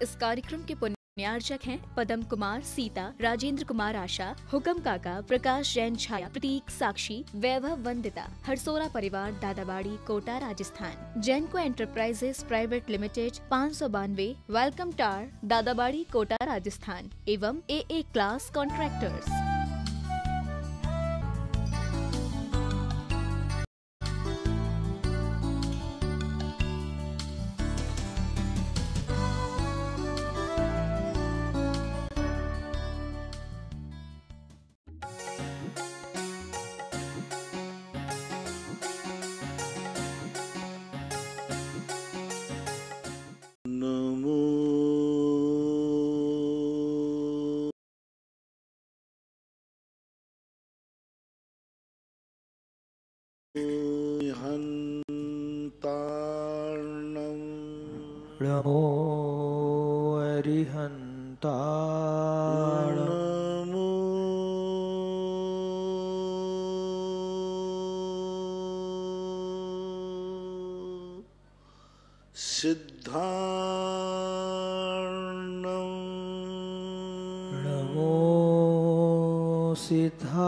इस कार्यक्रम के पुण्यार्चक हैं पदम कुमार, सीता, राजेंद्र कुमार, आशा, हुकम काका, प्रकाश जैन, छाया, प्रतीक, साक्षी, वैभव, वंदिता, हरसोरा परिवार, Dadabari, Kota, Rajasthan. Jainco enterprises private limited 592, welcome tower, Dadabari, Kota, Rajasthan एवं AA क्लास कॉन्ट्रैक्टर्स। नमो अरिहन्ताय नमो सिद्धार्णं नमो सिद्धार्णं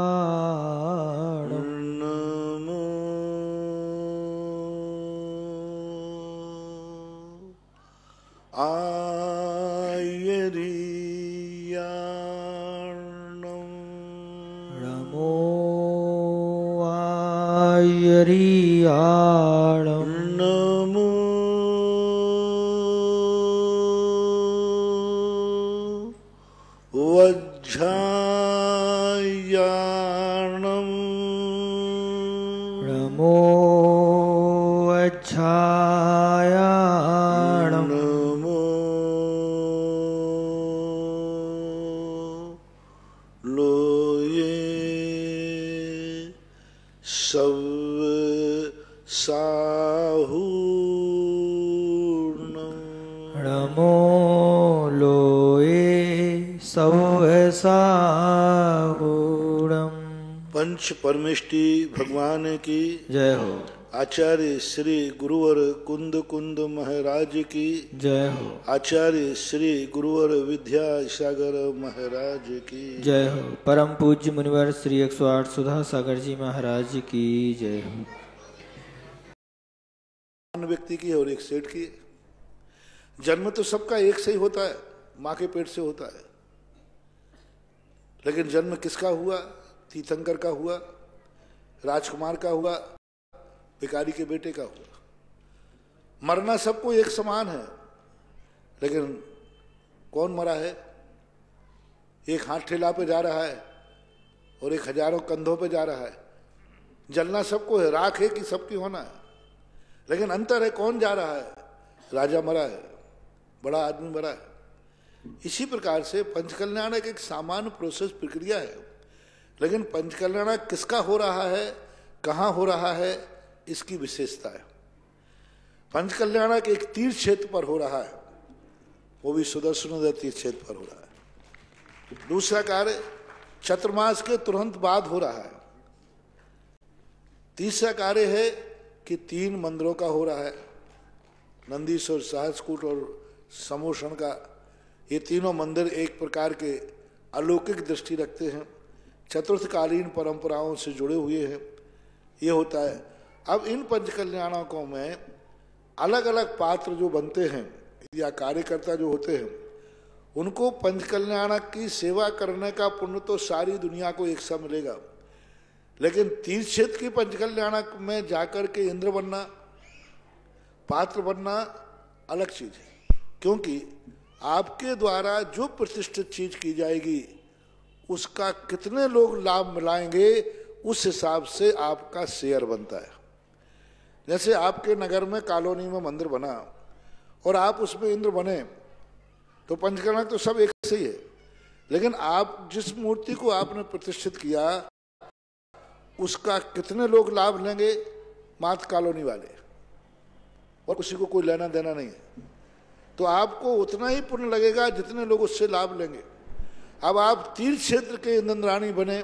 नमो आयर्याणं नमो आयर्याणं नमो वज्झायाणं नमो वज्झायाणं नमो लोये सवसाहूर्णं नमो लोये सवसाहूर्णं। पंच परमेष्टि भगवान की जय हो। आचार्य श्री गुरुवर कुंद कुंद महाराज की जय हो। आचार्य श्री गुरुवर विद्यासागर महाराज की जय हो। परम पूज्य मुनिवर श्री 108 सुधा सागर जी महाराज की जय हो। व्यक्ति की और एक सेठ की। जन्म तो सबका एक से ही होता है, माँ के पेट से होता है, लेकिन जन्म किसका हुआ? तीर्थंकर का हुआ, राजकुमार का हुआ, भिखारी के बेटे का हुआ। मरना सबको एक समान है, लेकिन कौन मरा है? एक हाथ ठेला पे जा रहा है और एक हजारों कंधों पे जा रहा है। जलना सबको है, राख है कि सबकी होना है, लेकिन अंतर है कौन जा रहा है। राजा मरा है, बड़ा आदमी मरा है। इसी प्रकार से पंचकल्याण एक सामान्य प्रोसेस प्रक्रिया है, लेकिन पंचकल्याण किसका हो रहा है, कहाँ हो रहा है, इसकी विशेषता है। पंचकल्याण एक तीर्थ क्षेत्र पर हो रहा है, वो भी सुदर्शन तीर्थ क्षेत्र पर हो रहा है। दूसरा कार्य चतुर्मास के तुरंत बाद हो रहा है। तीसरा कार्य है कि 3 मंदिरों का हो रहा है, नंदीश्वर, सहस्रकूट और समोषण का। ये तीनों मंदिर एक प्रकार के अलौकिक दृष्टि रखते हैं, चतुर्थकालीन परंपराओं से जुड़े हुए हैं। ये होता है। अब इन पंचकल्याणों में अलग अलग पात्र जो बनते हैं या कार्यकर्ता जो होते हैं, उनको पंचकल्याण की सेवा करने का पुण्य तो सारी दुनिया को एक सा मिलेगा, लेकिन तीर्थ क्षेत्र की पंचकल्याण में जाकर के इंद्र बनना, पात्र बनना अलग चीज है। क्योंकि आपके द्वारा जो प्रतिष्ठित चीज की जाएगी उसका कितने लोग लाभ मिलाएंगे, उस हिसाब से आपका शेयर बनता है। जैसे आपके नगर में कॉलोनी में मंदिर बना और आप उसमें इंद्र बने, तो पंचकल्याण तो सब एक से ही है, लेकिन आप जिस मूर्ति को आपने प्रतिष्ठित किया उसका कितने लोग लाभ लेंगे? मात्र कॉलोनी वाले, और किसी को कोई लेना देना नहीं है। तो आपको उतना ही पुण्य लगेगा जितने लोग उससे लाभ लेंगे। अब आप तीर्थ क्षेत्र के इंद्राणी बने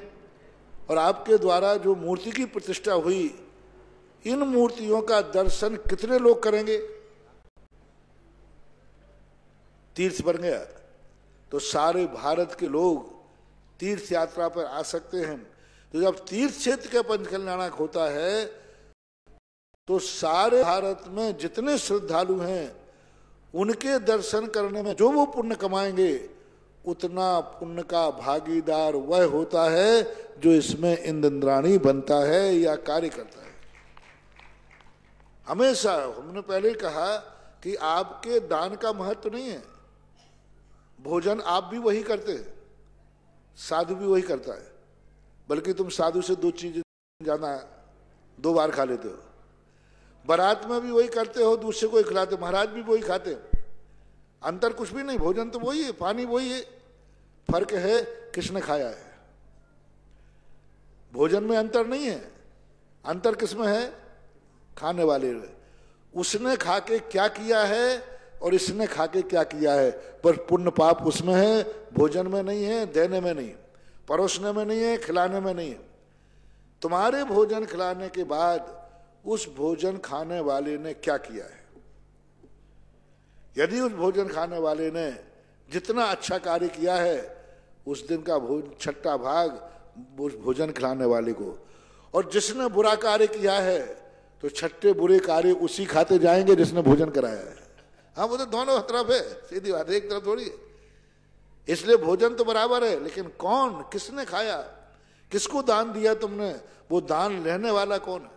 और आपके द्वारा जो मूर्ति की प्रतिष्ठा हुई, इन मूर्तियों का दर्शन कितने लोग करेंगे? तीर्थ बन गया, तो सारे भारत के लोग तीर्थ यात्रा पर आ सकते हैं। तो जब तीर्थ क्षेत्र का पंचकल्याणक होता है तो सारे भारत में जितने श्रद्धालु हैं उनके दर्शन करने में जो वो पुण्य कमाएंगे उतना पुण्य का भागीदार वह होता है जो इसमें इंद्राणी बनता है या कार्य करता है। हमेशा हमने पहले कहा कि आपके दान का महत्व नहीं है, भोजन आप भी वही करते हैं, साधु भी वही करता है, बल्कि तुम साधु से 2 चीजें ज्यादा 2 बार खा लेते हो। बारात में भी वही करते हो, दूसरे को ही खिलाते, महाराज भी वही खाते हैं, अंतर कुछ भी नहीं, भोजन तो वही है, पानी वही है, फर्क है किसने खाया है। भोजन में अंतर नहीं है, अंतर किसमें है, खाने वाले में। उसने खा के क्या किया है और इसने खा के क्या किया है, पर पुण्य पाप उसमें है, भोजन में नहीं है, देने में नहीं, परोसने में नहीं है, खिलाने में नहीं है। तुम्हारे भोजन खिलाने के बाद उस भोजन खाने वाले ने क्या किया है। यदि उस भोजन खाने वाले ने जितना अच्छा कार्य किया है उस दिन का छठा भाग उस भोजन खिलाने वाले को, और जिसने बुरा कार्य किया है तो छठे बुरे कार्य उसी खाते जाएंगे जिसने भोजन कराया है। हाँ, वो तो दोनों तरफ है, सीधी बात है, एक तरफ थोड़ी है। इसलिए भोजन तो बराबर है, लेकिन कौन, किसने खाया, किसको दान दिया तुमने, वो दान लेने वाला कौन है।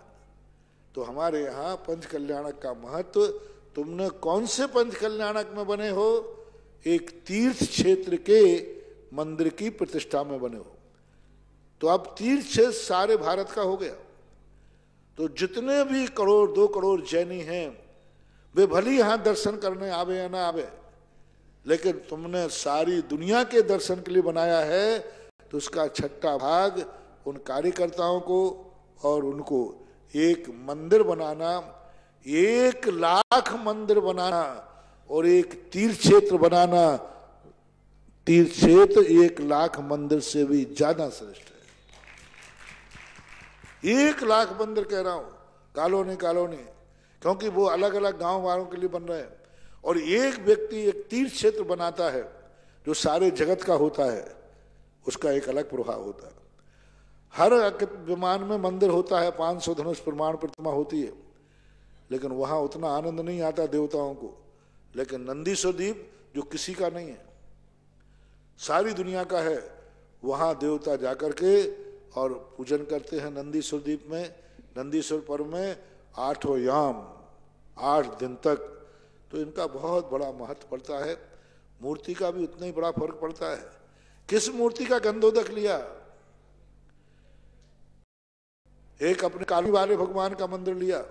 तो हमारे यहाँ पंच कल्याणक का महत्व, तुमने कौन से पंच कल्याणक में बने हो, एक तीर्थ क्षेत्र के मंदिर की प्रतिष्ठा में बने हो। तो अब तीर्थ क्षेत्र सारे भारत का हो गया। तो जितने भी 1 करोड़ 2 करोड़ जैनी हैं वे भली यहां दर्शन करने आवे या ना आवे, लेकिन तुमने सारी दुनिया के दर्शन के लिए बनाया है, तो उसका छठा भाग उन कार्यकर्ताओं को और उनको एक मंदिर बनाना, 1 लाख मंदिर बनाना और एक तीर्थ क्षेत्र बनाना। तीर्थ क्षेत्र 1 लाख मंदिर से भी ज्यादा श्रेष्ठ है। 1 लाख मंदिर कह रहा हूं, कॉलोनी कॉलोनी, क्योंकि वो अलग अलग गांव वालों के लिए बन रहे हैं। और एक व्यक्ति एक तीर्थ क्षेत्र बनाता है जो सारे जगत का होता है, उसका एक अलग प्रभाव होता है। हर विमान में मंदिर होता है, 500 धनुष प्रमाण प्रतिमा होती है, लेकिन वहां उतना आनंद नहीं आता देवताओं को। लेकिन नंदीश्वर द्वीप जो किसी का नहीं है, सारी दुनिया का है, वहां देवता जाकर के और पूजन करते हैं नंदीश्वर द्वीप में। नंदीश्वर पर्व में 8 याम 8 दिन तक, तो इनका बहुत बड़ा महत्व पड़ता है। मूर्ति का भी उतना ही बड़ा फर्क पड़ता है। किस मूर्ति का गंधोदक लिया, एक अपने काली वाले भगवान का मंदिर लिया,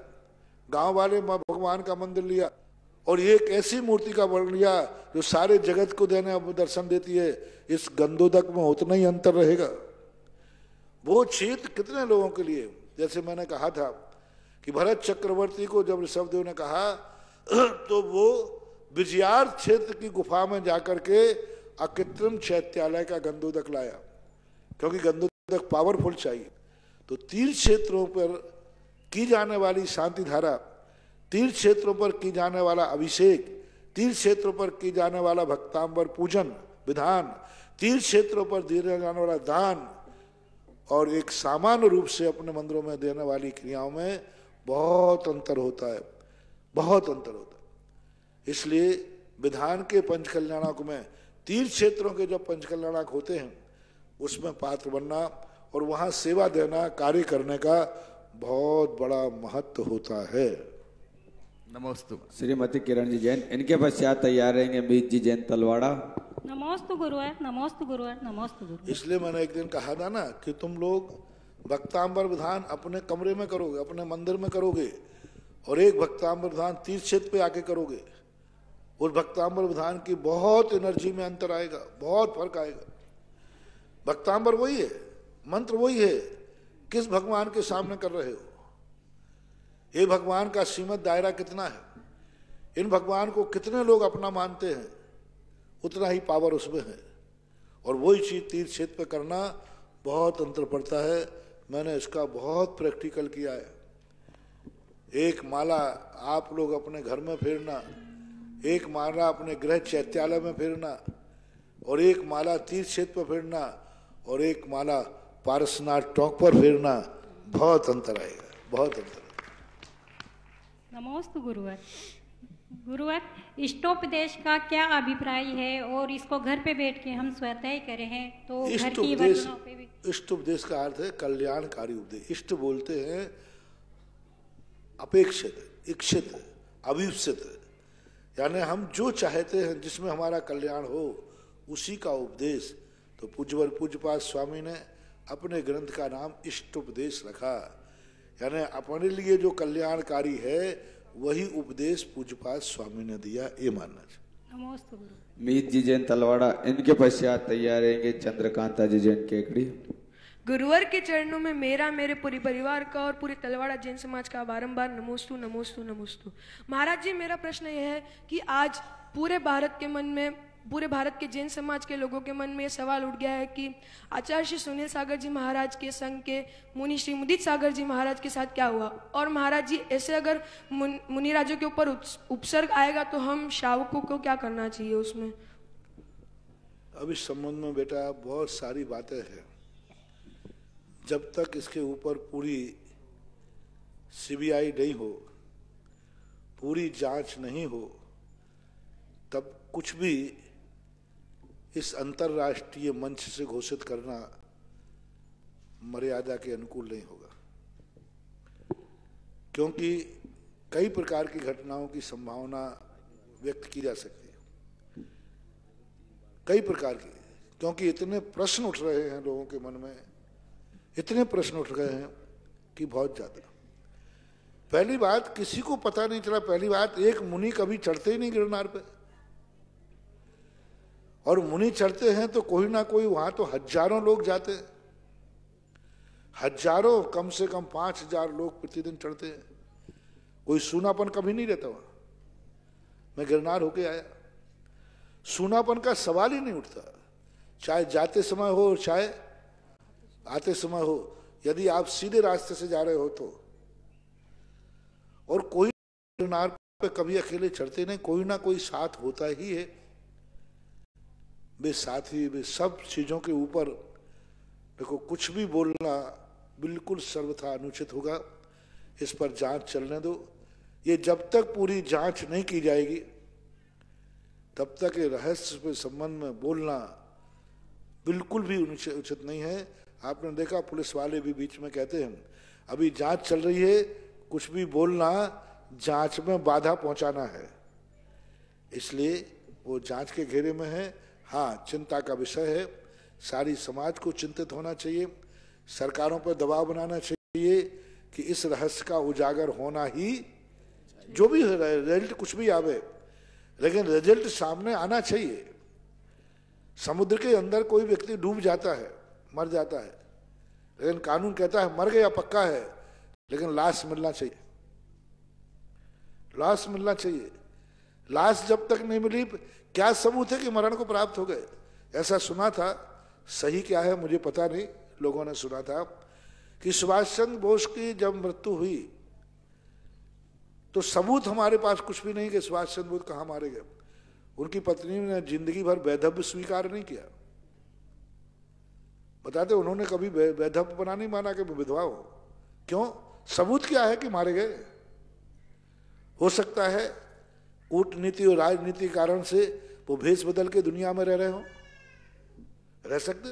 गांव वाले भगवान का मंदिर लिया, और एक ऐसी मूर्ति का वर्ण लिया जो सारे जगत को देने दर्शन देती है। इस गंधोदक में उतना ही अंतर रहेगा। वो क्षेत्र कितने लोगों के लिए, जैसे मैंने कहा था कि भरत चक्रवर्ती को जब ऋषभदेव ने कहा तो वो विजयार्थ क्षेत्र की गुफा में जाकर के अकृत्रिम चैत्यालय का गंधोदक लाया, क्योंकि गंधोदक पावरफुल चाहिए। तो तीर्थ क्षेत्रों पर की जाने वाली शांति धारा, तीर्थ क्षेत्रों पर की जाने वाला अभिषेक, तीर्थ क्षेत्रों पर की जाने वाला भक्तांबर पूजन विधान, तीर्थ क्षेत्रों पर दिया जाने वाला दान और एक सामान्य रूप से अपने मंदिरों में देने वाली क्रियाओं में बहुत अंतर होता है, बहुत अंतर होता है। इसलिए विधान के पंचकल्याणक में तीर्थ क्षेत्रों के जब पंचकल्याणक होते हैं उसमें पात्र बनना और वहां सेवा देना, कार्य करने का बहुत बड़ा महत्व होता है। नमोस्तु। श्रीमती किरण जी जैन, इनके पश्चात तैयार रहेंगे मीत जी जैन तलवाड़ा। नमोस्तु गुरुवार, नमोस्तु गुरुवार, नमोस्तु गुरुवार। इसलिए मैंने एक दिन कहा था ना कि तुम लोग भक्तांबर विधान अपने कमरे में करोगे, अपने मंदिर में करोगे, और एक भक्तांबर विधान तीर्थ क्षेत्र पे आके करोगे। उस भक्तांबर विधान की बहुत एनर्जी में अंतर आएगा, बहुत फर्क आएगा। भक्तांबर वही है, मंत्र वही है, किस भगवान के सामने कर रहे हो, ये भगवान का सीमित दायरा कितना है, इन भगवान को कितने लोग अपना मानते हैं, उतना ही पावर उसमें है। और वही चीज तीर्थ क्षेत्र पे करना बहुत अंतर पड़ता है। मैंने इसका बहुत प्रैक्टिकल किया है। एक माला आप लोग अपने घर में फेरना, एक माला अपने गृह चैत्यालय में फेरना और एक माला तीर्थ क्षेत्र पर फेरना और एक माला पारसनाथ टॉक पर फेरना, बहुत अंतर आएगा, बहुत अंतर। नमोस्तु गुरुवर। गुरुवर, इष्टोपदेश का क्या अभिप्राय है और इसको घर पे बैठ के हम स्वतः ही करें हैं तो घर की वचनों पे भी। इष्ट उपदेश का अर्थ है कल्याणकारी उपदेश। इष्ट बोलते हैं अपेक्षित, इच्छित, अभिप्सित, यानी हम जो चाहते हैं जिसमें हमारा कल्याण हो उसी का उपदेश। तो पूज्यपाद स्वामी ने अपने ग्रंथ का नाम इष्ट उपदेश रखा, यानी अपने लिए जो कल्याणकारी है वही उपदेश पूज्यपाद स्वामी ने दिया, ये मानना चाहिए। नमोस्तु गुरु। मीत जी जैन तलवाड़ा, इनके पश्चात तैयार रहेंगे चंद्रकांता जी जैन केकड़ी। गुरुवर के चरणों में मेरा, मेरे पूरे परिवार का और पूरे तलवाड़ा जैन समाज का बारंबार नमोस्तु नमोस्तु नमोस्तु। महाराज जी, मेरा प्रश्न यह है कि आज पूरे भारत के मन में, पूरे भारत के जैन समाज के लोगों के मन में ये सवाल उठ गया है कि आचार्य श्री सुनील सागर जी महाराज के संग के मुनि श्री मुदित सागर जी महाराज के साथ क्या हुआ। और महाराज जी, ऐसे अगर मुनिराजों के ऊपर उपसर्ग आएगा तो हम श्रावकों को क्या करना चाहिए उसमें? अब इस संबंध में बेटा बहुत सारी बातें हैं। जब तक इसके ऊपर पूरी सीबीआई नहीं हो, पूरी जांच नहीं हो, तब कुछ भी इस अंतर्राष्ट्रीय मंच से घोषित करना मर्यादा के अनुकूल नहीं होगा, क्योंकि कई प्रकार की घटनाओं की संभावना व्यक्त की जा सकती है, कई प्रकार की, क्योंकि इतने प्रश्न उठ रहे हैं लोगों के मन में, इतने प्रश्न उठ रहे हैं कि बहुत ज्यादा। पहली बात, किसी को पता नहीं चला, पहली बात, एक मुनि कभी चढ़ते ही नहीं गिरनार पे, और मुनि चढ़ते हैं तो कोई ना कोई, वहां तो हजारों लोग जाते हैं, हजारों, कम से कम 5000 लोग प्रतिदिन चढ़ते हैं, कोई सूनापन कभी नहीं रहता वहां। मैं गिरनार होके आया, सूनापन का सवाल ही नहीं उठता, चाहे जाते समय हो चाहे आते समय हो, यदि आप सीधे रास्ते से जा रहे हो तो। और कोई गिरनार पे कभी अकेले चढ़ते नहीं, कोई ना कोई साथ होता ही है। वे साथी, वे सब चीजों के ऊपर देखो, कुछ भी बोलना बिल्कुल सर्वथा अनुचित होगा। इस पर जांच चलने दो। ये जब तक पूरी जांच नहीं की जाएगी तब तक ये रहस्य के संबंध में बोलना बिल्कुल भी उचित नहीं है। आपने देखा, पुलिस वाले भी बीच में कहते हैं अभी जांच चल रही है, कुछ भी बोलना जांच में बाधा पहुंचाना है, इसलिए वो जांच के घेरे में है। हाँ, चिंता का विषय है, सारी समाज को चिंतित होना चाहिए, सरकारों पर दबाव बनाना चाहिए कि इस रहस्य का उजागर होना ही, जो भी रिजल्ट कुछ भी आवे, लेकिन रिजल्ट सामने आना चाहिए। समुद्र के अंदर कोई व्यक्ति डूब जाता है, मर जाता है, लेकिन कानून कहता है मर गया पक्का है, लेकिन लाश मिलना चाहिए, लाश मिलना चाहिए। लाश जब तक नहीं मिली, क्या सबूत है कि मरण को प्राप्त हो गए? ऐसा सुना था, सही क्या है मुझे पता नहीं, लोगों ने सुना था कि सुभाष चंद्र बोस की जब मृत्यु हुई तो सबूत हमारे पास कुछ भी नहीं कि सुभाष चंद्र बोस कहां मारे गए। उनकी पत्नी ने जिंदगी भर वैधव्य स्वीकार नहीं किया। बताते उन्होंने कभी वैधव्य बना नहीं माना कि विधवा हो। क्यों? सबूत क्या है कि मारे गए? हो सकता है कूटनीति और राजनीति कारण से वो भेष बदल के दुनिया में रह रहे हो, रह सकते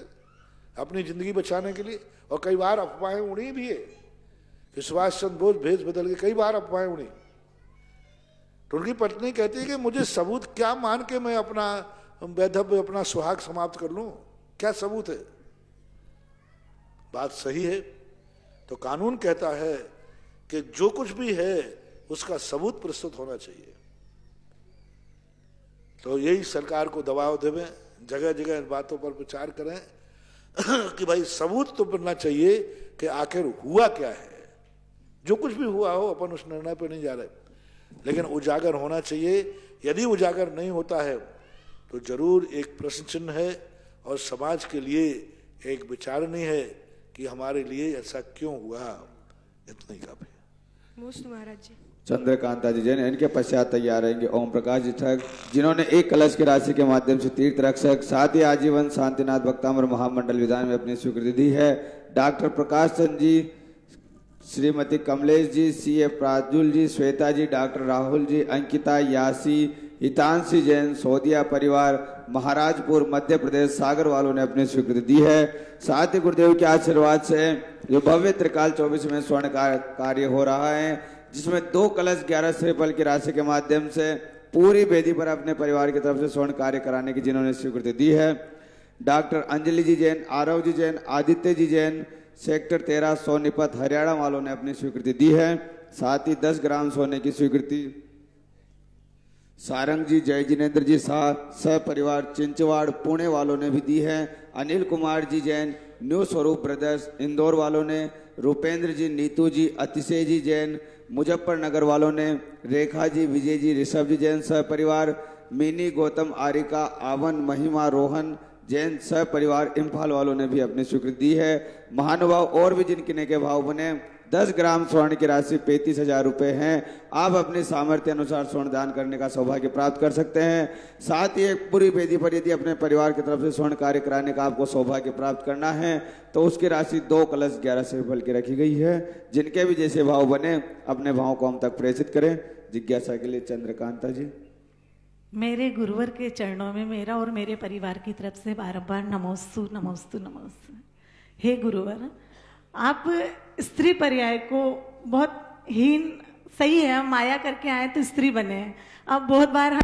अपनी जिंदगी बचाने के लिए। और कई बार अफवाहें उड़ी भी है कि सुभाष चंद्र बोस भेष बदल के, कई बार अफवाहें उड़ी। तो उनकी पत्नी कहती है कि मुझे सबूत क्या मान के मैं अपना वैधव्य, अपना सुहाग समाप्त कर लूं? क्या सबूत है? बात सही है। तो कानून कहता है कि जो कुछ भी है उसका सबूत प्रस्तुत होना चाहिए। तो यही सरकार को दबाव देवे, जगह जगह इन बातों पर प्रचार करें कि भाई सबूत तो बनना चाहिए कि आखिर हुआ क्या है। जो कुछ भी हुआ हो, अपन उस निर्णय पर नहीं जा रहे, लेकिन उजागर होना चाहिए। यदि उजागर नहीं होता है तो जरूर एक प्रश्न चिन्ह है और समाज के लिए एक विचारणी है कि हमारे लिए ऐसा क्यों हुआ। इतना ही काफी है। नमोस्तु महाराज जी। चंद्रकांता जी जैन, इनके पश्चात तैयार रहेंगे ओम प्रकाश जी ठग, जिन्होंने एक कलश की राशि के माध्यम से तीर्थ रक्षक, साथ ही आजीवन शांतिनाथ भक्तामर महामंडल विधान में अपनी स्वीकृति दी है। डॉक्टर प्रकाश चंद जी, श्रीमती कमलेश जी, CA प्राजुल जी, श्वेता जी, डॉक्टर राहुल जी, अंकिता, यासी, हितांशी जैन, सोदिया परिवार, महाराजपुर मध्य प्रदेश सागर वालों ने अपनी स्वीकृति दी है। साथ ही गुरुदेव के आशीर्वाद से जो भव्य त्रिकाल 24 में स्वर्ण कार्य हो रहा है, जिसमें 2 कलश 11 श्रीफल की राशि के माध्यम से पूरी वेदी पर अपने परिवार की तरफ से स्वर्ण कार्य कराने की जिन्होंने स्वीकृति दी है, डॉक्टर अंजलि जी जैन, आरव जी जैन, आदित्य जी जैन, सेक्टर 13 सोनीपत हरियाणा वालों ने अपनी स्वीकृति दी है। साथ ही 10 ग्राम सोने की स्वीकृति सारंग जी, जय जिनेन्द्र जी शाह, सह परिवार चिंचवाड़ पुणे वालों ने भी दी है। अनिल कुमार जी जैन, न्यू स्वरूप ब्रदर्स इंदौर वालों ने, रूपेंद्र जी, नीतू जी, अतिशय जी जैन, मुजफ्फरनगर वालों ने, रेखा जी, विजय जी, ऋषभ जी जैन सह परिवार, मिनी, गौतम, आरिका, आवन, महिमा, रोहन जैन सह परिवार इम्फाल वालों ने भी अपनी स्वीकृति दी है। महानुभाव और भी जिनके के भाव बने 10 ग्राम स्वर्ण की राशि 35,000 रुपये हैं। आप अपने सामर्थ्य अनुसार स्वर्ण दान करने का सौभाग्य प्राप्त कर सकते हैं। साथ ही एक पूरी वेदी पर यदि अपने परिवार की तरफ से स्वर्ण कार्य कराने का आपको सौभाग्य प्राप्त करना है तो उसकी राशि 2 कलश 11 श्रीफल की रखी गई है। जिनके भी जैसे भाव बने अपने भाव को हम तक प्रेषित करें। जिज्ञासा के लिए चंद्रकांता जी। मेरे गुरुवर के चरणों में मेरा और मेरे परिवार की तरफ से बारंबार नमोस्तु नमोस्तु नमोस्तु। हे गुरुवर, आप स्त्री पर्याय को बहुत हीन, सही है हम माया करके आए तो स्त्री बने हैं, अब बहुत बार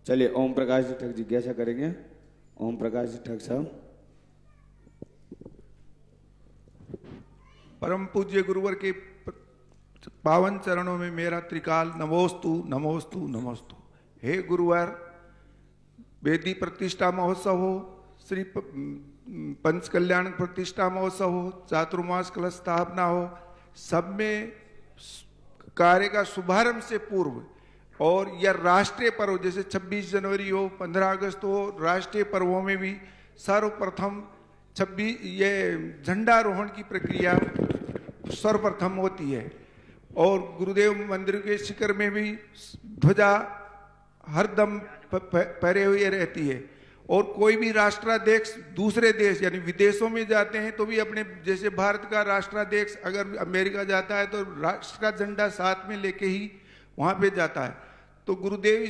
चलिए ओम प्रकाश जी ठग जिज्ञासा करेंगे। ओम प्रकाश जी ठग साहब। परम पूज्य गुरुवर के पावन चरणों में मेरा त्रिकाल नमोस्तु नमोस्तु नमोस्तु। हे गुरुवर, वेदी प्रतिष्ठा महोत्सव हो, श्री पंच कल्याण प्रतिष्ठा महोत्सव हो, चातुर्मास कलश स्थापना हो, सब में कार्य का शुभारंभ से पूर्व और यह राष्ट्रीय पर्व जैसे 26 जनवरी हो, 15 अगस्त हो, राष्ट्रीय पर्वों में भी सर्वप्रथम 26 ये झंडारोहण की प्रक्रिया सर्वप्रथम होती है और गुरुदेव मंदिर के शिखर में भी ध्वजा हरदम पहरे हुए रहती है। और कोई भी राष्ट्राध्यक्ष दूसरे देश यानी विदेशों में जाते हैं तो भी अपने, जैसे भारत का राष्ट्राध्यक्ष अगर अमेरिका जाता है तो राष्ट्र का झंडा साथ में लेके ही वहां पे जाता है। तो गुरुदेव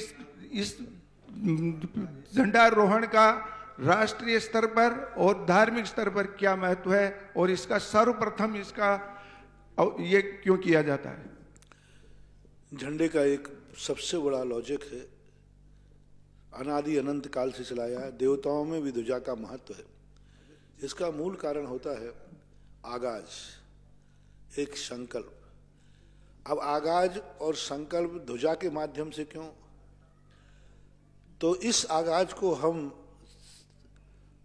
इस झंडारोहण का राष्ट्रीय स्तर पर और धार्मिक स्तर पर क्या महत्व है और इसका सर्वप्रथम इसका ये क्यों किया जाता है? झंडे का एक सबसे बड़ा लॉजिक है, अनादि अनंत काल से चलाया है। देवताओं में भी ध्वजा का महत्व है। इसका मूल कारण होता है आगाज, एक संकल्प। अब आगाज और संकल्प ध्वजा के माध्यम से क्यों? तो इस आगाज को हम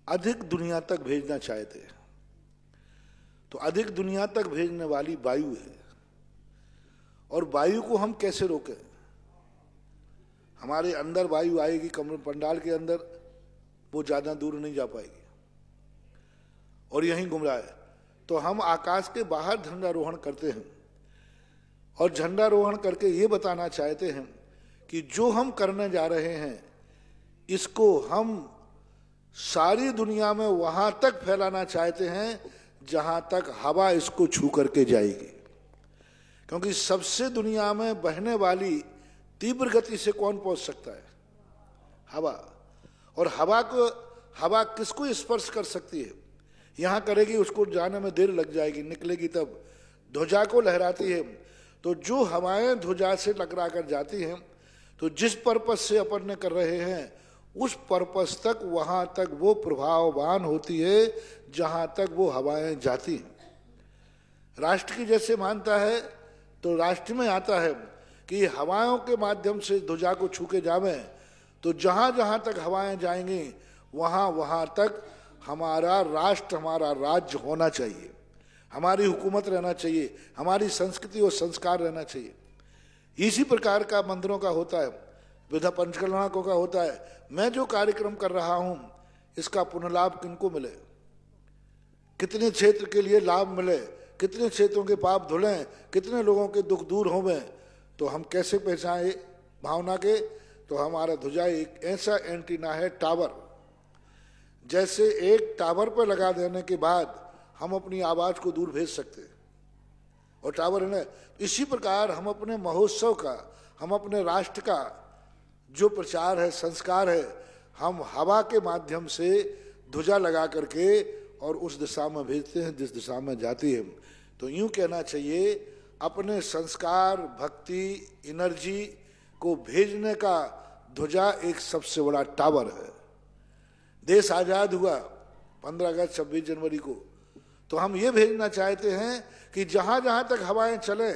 अधिक दुनिया तक भेजना चाहते हैं, तो अधिक दुनिया तक भेजने वाली वायु है। और वायु को हम कैसे रोकें? हमारे अंदर वायु आएगी, कमरे पंडाल के अंदर, वो ज्यादा दूर नहीं जा पाएगी और यहीं घूम रहा है। तो हम आकाश के बाहर झंडारोहण करते हैं और झंडारोहण करके ये बताना चाहते हैं कि जो हम करने जा रहे हैं इसको हम सारी दुनिया में वहां तक फैलाना चाहते हैं जहां तक हवा इसको छू करके जाएगी। क्योंकि सबसे दुनिया में बहने वाली तीव्र गति से कौन पहुंच सकता है? हवा। और हवा किसको स्पर्श कर सकती है? यहां करेगी, उसको जाने में देर लग जाएगी, निकलेगी तब। ध्वजा को लहराती है तो जो हवाएं ध्वजा से टकरा कर जाती हैं, तो जिस पर्पस से अपन ने कर रहे हैं उस पर्पस तक, वहां तक वो प्रभाववान होती है जहां तक वो हवाएं जाती हैं। राष्ट्र की जैसे मानता है तो राष्ट्र में आता है कि हवाओं के माध्यम से ध्वजा को छू के जावे, तो जहां जहां तक हवाएं जाएंगी वहां वहां तक हमारा राष्ट्र, हमारा राज्य होना चाहिए, हमारी हुकूमत रहना चाहिए, हमारी संस्कृति और संस्कार रहना चाहिए। इसी प्रकार का मंदिरों का होता है, विधा पंचकल्याणकों का होता है। मैं जो कार्यक्रम कर रहा हूं इसका पुनर्लाभ किनको मिले, कितने क्षेत्र के लिए लाभ मिले, कितने क्षेत्रों के पाप धुलें, कितने लोगों के दुख दूर होवें, तो हम कैसे पहचाने भावना के? तो हमारा ध्वजा एक ऐसा एंटीना है, टावर। जैसे एक टावर पर लगा देने के बाद हम अपनी आवाज को दूर भेज सकते हैं, और टावर है ना, इसी प्रकार हम अपने महोत्सव का, हम अपने राष्ट्र का जो प्रचार है, संस्कार है, हम हवा के माध्यम से ध्वजा लगा करके और उस दिशा में भेजते हैं जिस दिशा में जाती है। तो यूं कहना चाहिए, अपने संस्कार, भक्ति, एनर्जी को भेजने का ध्वजा एक सबसे बड़ा टावर है। देश आजाद हुआ 15 अगस्त 26 जनवरी को, तो हम ये भेजना चाहते हैं कि जहां जहां तक हवाएं चले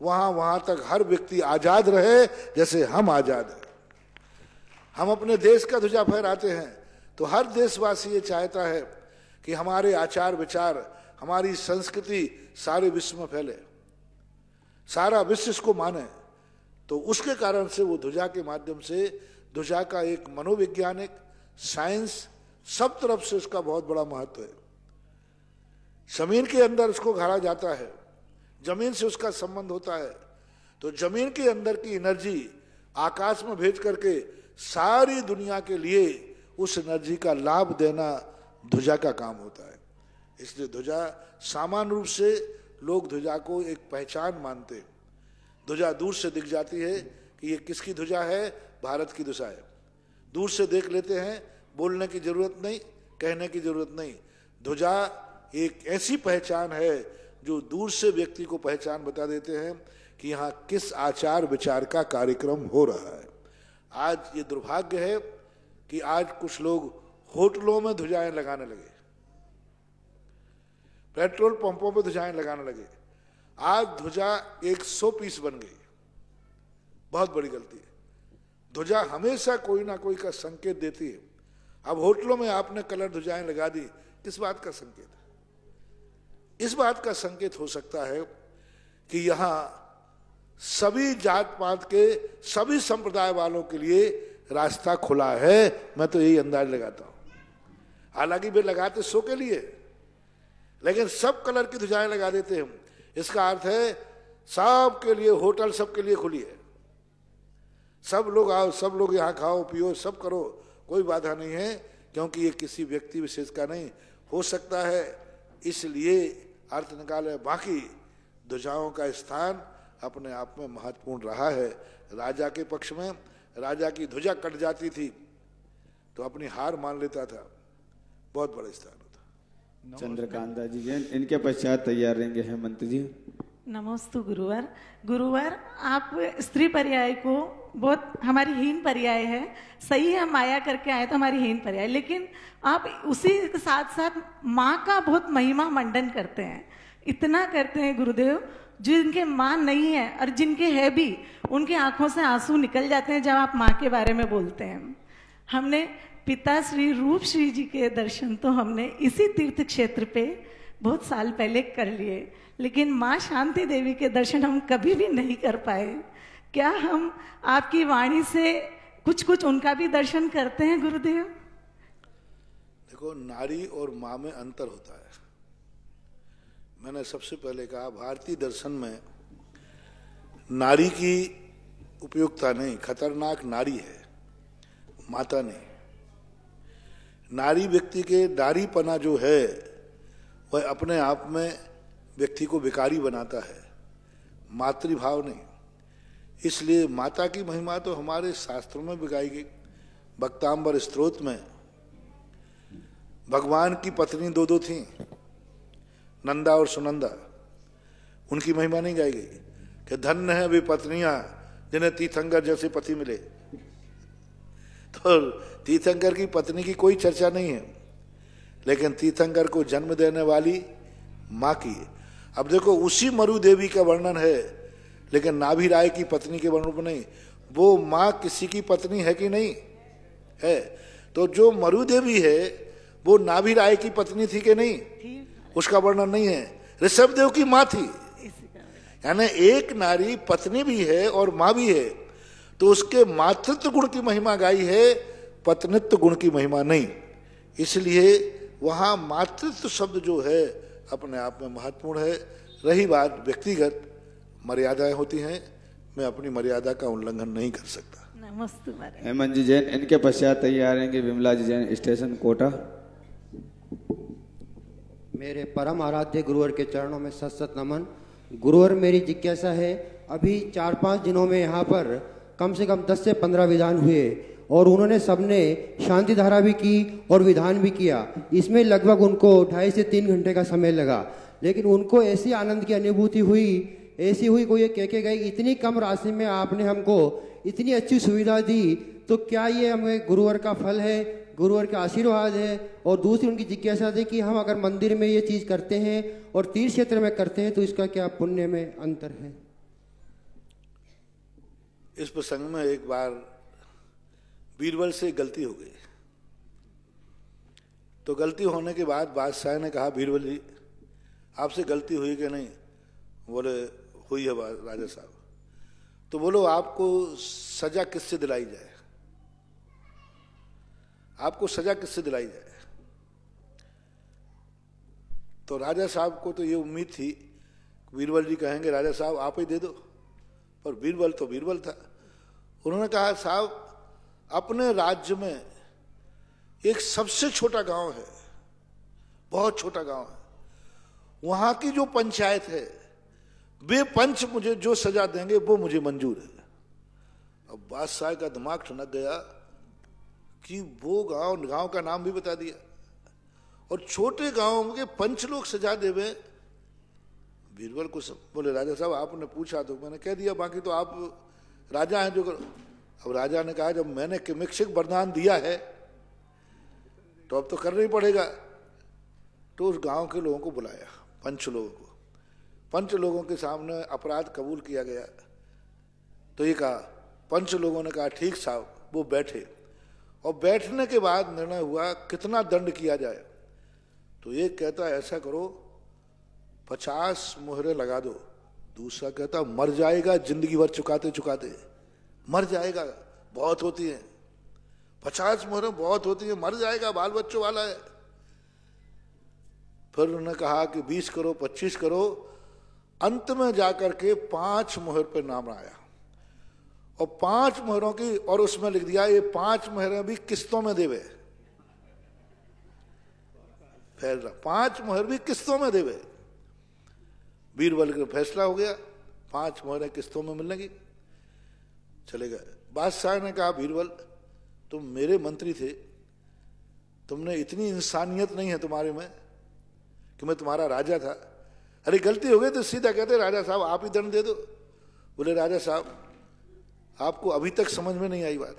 वहां वहां तक हर व्यक्ति आजाद रहे जैसे हम आजाद हैं। हम अपने देश का ध्वजा फहराते हैं तो हर देशवासी ये चाहता है कि हमारे आचार विचार, हमारी संस्कृति सारे विश्व में फैले, सारा विश्व इसको माने। तो उसके कारण से वो ध्वजा के माध्यम से, ध्वजा का एक मनोवैज्ञानिक, साइंस, सब तरफ से उसका बहुत बड़ा महत्व है। जमीन के अंदर उसको गाड़ा जाता है, जमीन से उसका संबंध होता है, तो जमीन के अंदर की एनर्जी आकाश में भेज करके सारी दुनिया के लिए उस एनर्जी का लाभ देना ध्वजा का काम होता है। इसलिए ध्वजा सामान्य रूप से लोग ध्वजा को एक पहचान मानते हैं। ध्वजा दूर से दिख जाती है कि ये किसकी ध्वजा है, भारत की ध्वजा है। दूर से देख लेते हैं, बोलने की जरूरत नहीं, कहने की जरूरत नहीं। ध्वजा एक ऐसी पहचान है जो दूर से व्यक्ति को पहचान बता देते हैं कि यहाँ किस आचार विचार का कार्यक्रम हो रहा है। आज ये दुर्भाग्य है कि आज कुछ लोग होटलों में ध्वजाएं लगाने लगे, पेट्रोल पंपों पर ध्वजाएं लगाने लगे। आज ध्वजा एक 100 पीस बन गई, बहुत बड़ी गलती है। ध्वजा हमेशा कोई ना कोई का संकेत देती है। अब होटलों में आपने कलर ध्वजाएं लगा दी, किस बात का संकेत है? इस बात का संकेत हो सकता है कि यहां सभी जात पात के, सभी संप्रदाय वालों के लिए रास्ता खुला है। मैं तो यही अंदाज लगाता हूं। हालांकि वे लगाते 100 के लिए, लेकिन सब कलर की ध्वजाएं लगा देते हैं। इसका अर्थ है सब के लिए, होटल सबके लिए खुली है, सब लोग आओ, सब लोग यहाँ खाओ पियो, सब करो, कोई बाधा नहीं है, क्योंकि ये किसी व्यक्ति विशेष का नहीं हो सकता है। इसलिए अर्थ निकाले। बाकी ध्वजाओं का स्थान अपने आप में महत्वपूर्ण रहा है। राजा के पक्ष में राजा की ध्वजा कट जाती थी तो अपनी हार मान लेता था, बहुत बड़ा स्थान होता। चंद्रकांता जी जैन, इनके पश्चात तैयार रहेंगे हेमंत जी। नमोस्तु गुरुवर। गुरुवर, आप स्त्री पर्याय को बहुत, हमारी हीन पर्याय है, सही है, माया करके आए तो हमारी हीन पर्याय, लेकिन आप उसी के साथ साथ माँ का बहुत महिमा मंडन करते हैं। इतना करते हैं गुरुदेव, जिनके माँ नहीं है और जिनके है भी, उनकी आंखों से आंसू निकल जाते हैं जब आप माँ के बारे में बोलते हैं। हमने पिता श्री रूप श्री जी के दर्शन तो हमने इसी तीर्थ क्षेत्र पे बहुत साल पहले कर लिए, लेकिन माँ शांति देवी के दर्शन हम कभी भी नहीं कर पाए। क्या हम आपकी वाणी से कुछ कुछ उनका भी दर्शन करते हैं गुरुदेव? देखो, नारी और माँ में अंतर होता है। मैंने सबसे पहले कहा, भारतीय दर्शन में नारी की उपयुक्तता नहीं, खतरनाक नारी है, माता नहीं। नारी व्यक्ति के नारीपना जो है वह अपने आप में व्यक्ति को विकारी बनाता है, मातृभाव नहीं। इसलिए माता की महिमा तो हमारे शास्त्रों में भी गाई गई। भक्तांबर स्तोत्र में भगवान की पत्नी दो थीं, नंदा और सुनंदा, उनकी महिमा नहीं गाई गई कि धन्य है वे पत्नियां जिन्हें तीर्थंकर जैसे पति मिले। तो तीर्थंकर की पत्नी की कोई चर्चा नहीं है, लेकिन तीर्थंकर को जन्म देने वाली माँ की। अब देखो, उसी मरु देवी का वर्णन है, लेकिन नाभि राय की पत्नी के वर्णन पर नहीं। वो माँ किसी की पत्नी है कि नहीं है? तो जो मरु देवी है वो नाभि राय की पत्नी थी कि नहीं? उसका वर्णन नहीं है। ऋषभदेव की माँ थी, यानी एक नारी पत्नी भी है और माँ भी है, तो उसके मातृत्व गुण की महिमा गाई है, पत्नित्व गुण की महिमा नहीं। इसलिए वहाँ मातृत्व शब्द जो है अपने आप में महत्वपूर्ण है। रही बात व्यक्तिगत मर्यादाएं होती हैं, मैं अपनी मर्यादा का उल्लंघन नहीं कर सकता। नमस्ते महाराज। हेमंत जी जैन, इनके पश्चात तैयार रहेंगे विमला जी जैन, स्टेशन कोटा। मेरे परम आराध्य गुरुवर के चरणों में सत सत नमन। गुरुवर, मेरी जिज्ञासा है, अभी 4-5 दिनों में यहाँ पर कम से कम 10 से 15 विधान हुए और उन्होंने सबने शांति धारा भी की और विधान भी किया। इसमें लगभग उनको 2.5 से 3 घंटे का समय लगा, लेकिन उनको ऐसी आनंद की अनुभूति हुई, ऐसी हुई कोई ये कह के गई, इतनी कम राशि में आपने हमको इतनी अच्छी सुविधा दी, तो क्या ये हमें गुरुवर का फल है, गुरुवर का आशीर्वाद है? और दूसरी उनकी जिज्ञासा थी कि हम अगर मंदिर में ये चीज करते हैं और तीर्थ क्षेत्र में करते हैं तो इसका क्या पुण्य में अंतर है? इस प्रसंग में एक बार बीरबल से गलती हो गई, तो गलती होने के बाद बादशाह ने कहा, बीरबल जी आपसे गलती हुई कि नहीं? बोले हुई है राजा साहब। तो बोलो आपको सजा किससे दिलाई जाए, आपको सजा किससे दिलाई जाए? तो राजा साहब को तो ये उम्मीद थी बीरबल जी कहेंगे राजा साहब आप ही दे दो, पर बीरबल तो बीरबल था। उन्होंने कहा साहब अपने राज्य में एक सबसे छोटा गांव है, बहुत छोटा गांव है, वहां की जो पंचायत है वे पंच मुझे जो सजा देंगे वो मुझे मंजूर है। अब बादशाह का दिमाग ठनक गया कि वो गांव का नाम भी बता दिया और छोटे गांव के पंच लोग सजा देवे। बीरबल को सब बोले राजा साहब आपने पूछा तो मैंने कह दिया, बाकी तो आप राजा हैं जो करो। अब राजा ने कहा जब मैंने किमिक्षिक वरदान दिया है तो अब तो करना ही पड़ेगा। तो उस गांव के लोगों को बुलाया, पंच लोगों को, पंच लोगों के सामने अपराध कबूल किया गया। तो ये कहा, पंच लोगों ने कहा ठीक साहब। वो बैठे और बैठने के बाद निर्णय हुआ कितना दंड किया जाए। तो एक कहता ऐसा करो 50 मोहरे लगा दो, दूसरा कहता मर जाएगा जिंदगी भर चुकाते चुकाते, मर जाएगा, बहुत होती है 50 मोहरे बहुत होती है, मर जाएगा, बाल बच्चों वाला है। फिर उन्होंने कहा कि 20 करो 25 करो, अंत में जाकर के 5 मोहर पे नाम आया और 5 मोहरों की, और उसमें लिख दिया ये 5 मोहरें भी किस्तों में देवे, फैल रहा 5 मोहर भी किस्तों में देवे। बीरबल का फैसला हो गया, 5 मोहरें किस्तों में मिलने की, चले गए। बादशाह ने कहा बीरबल तुम मेरे मंत्री थे, तुमने इतनी इंसानियत नहीं है तुम्हारे में कि मैं तुम्हारा राजा था। अरे गलती हो गई तो सीधा कहते राजा साहब आप ही दंड दे दो। बोले राजा साहब आपको अभी तक समझ में नहीं आई बात।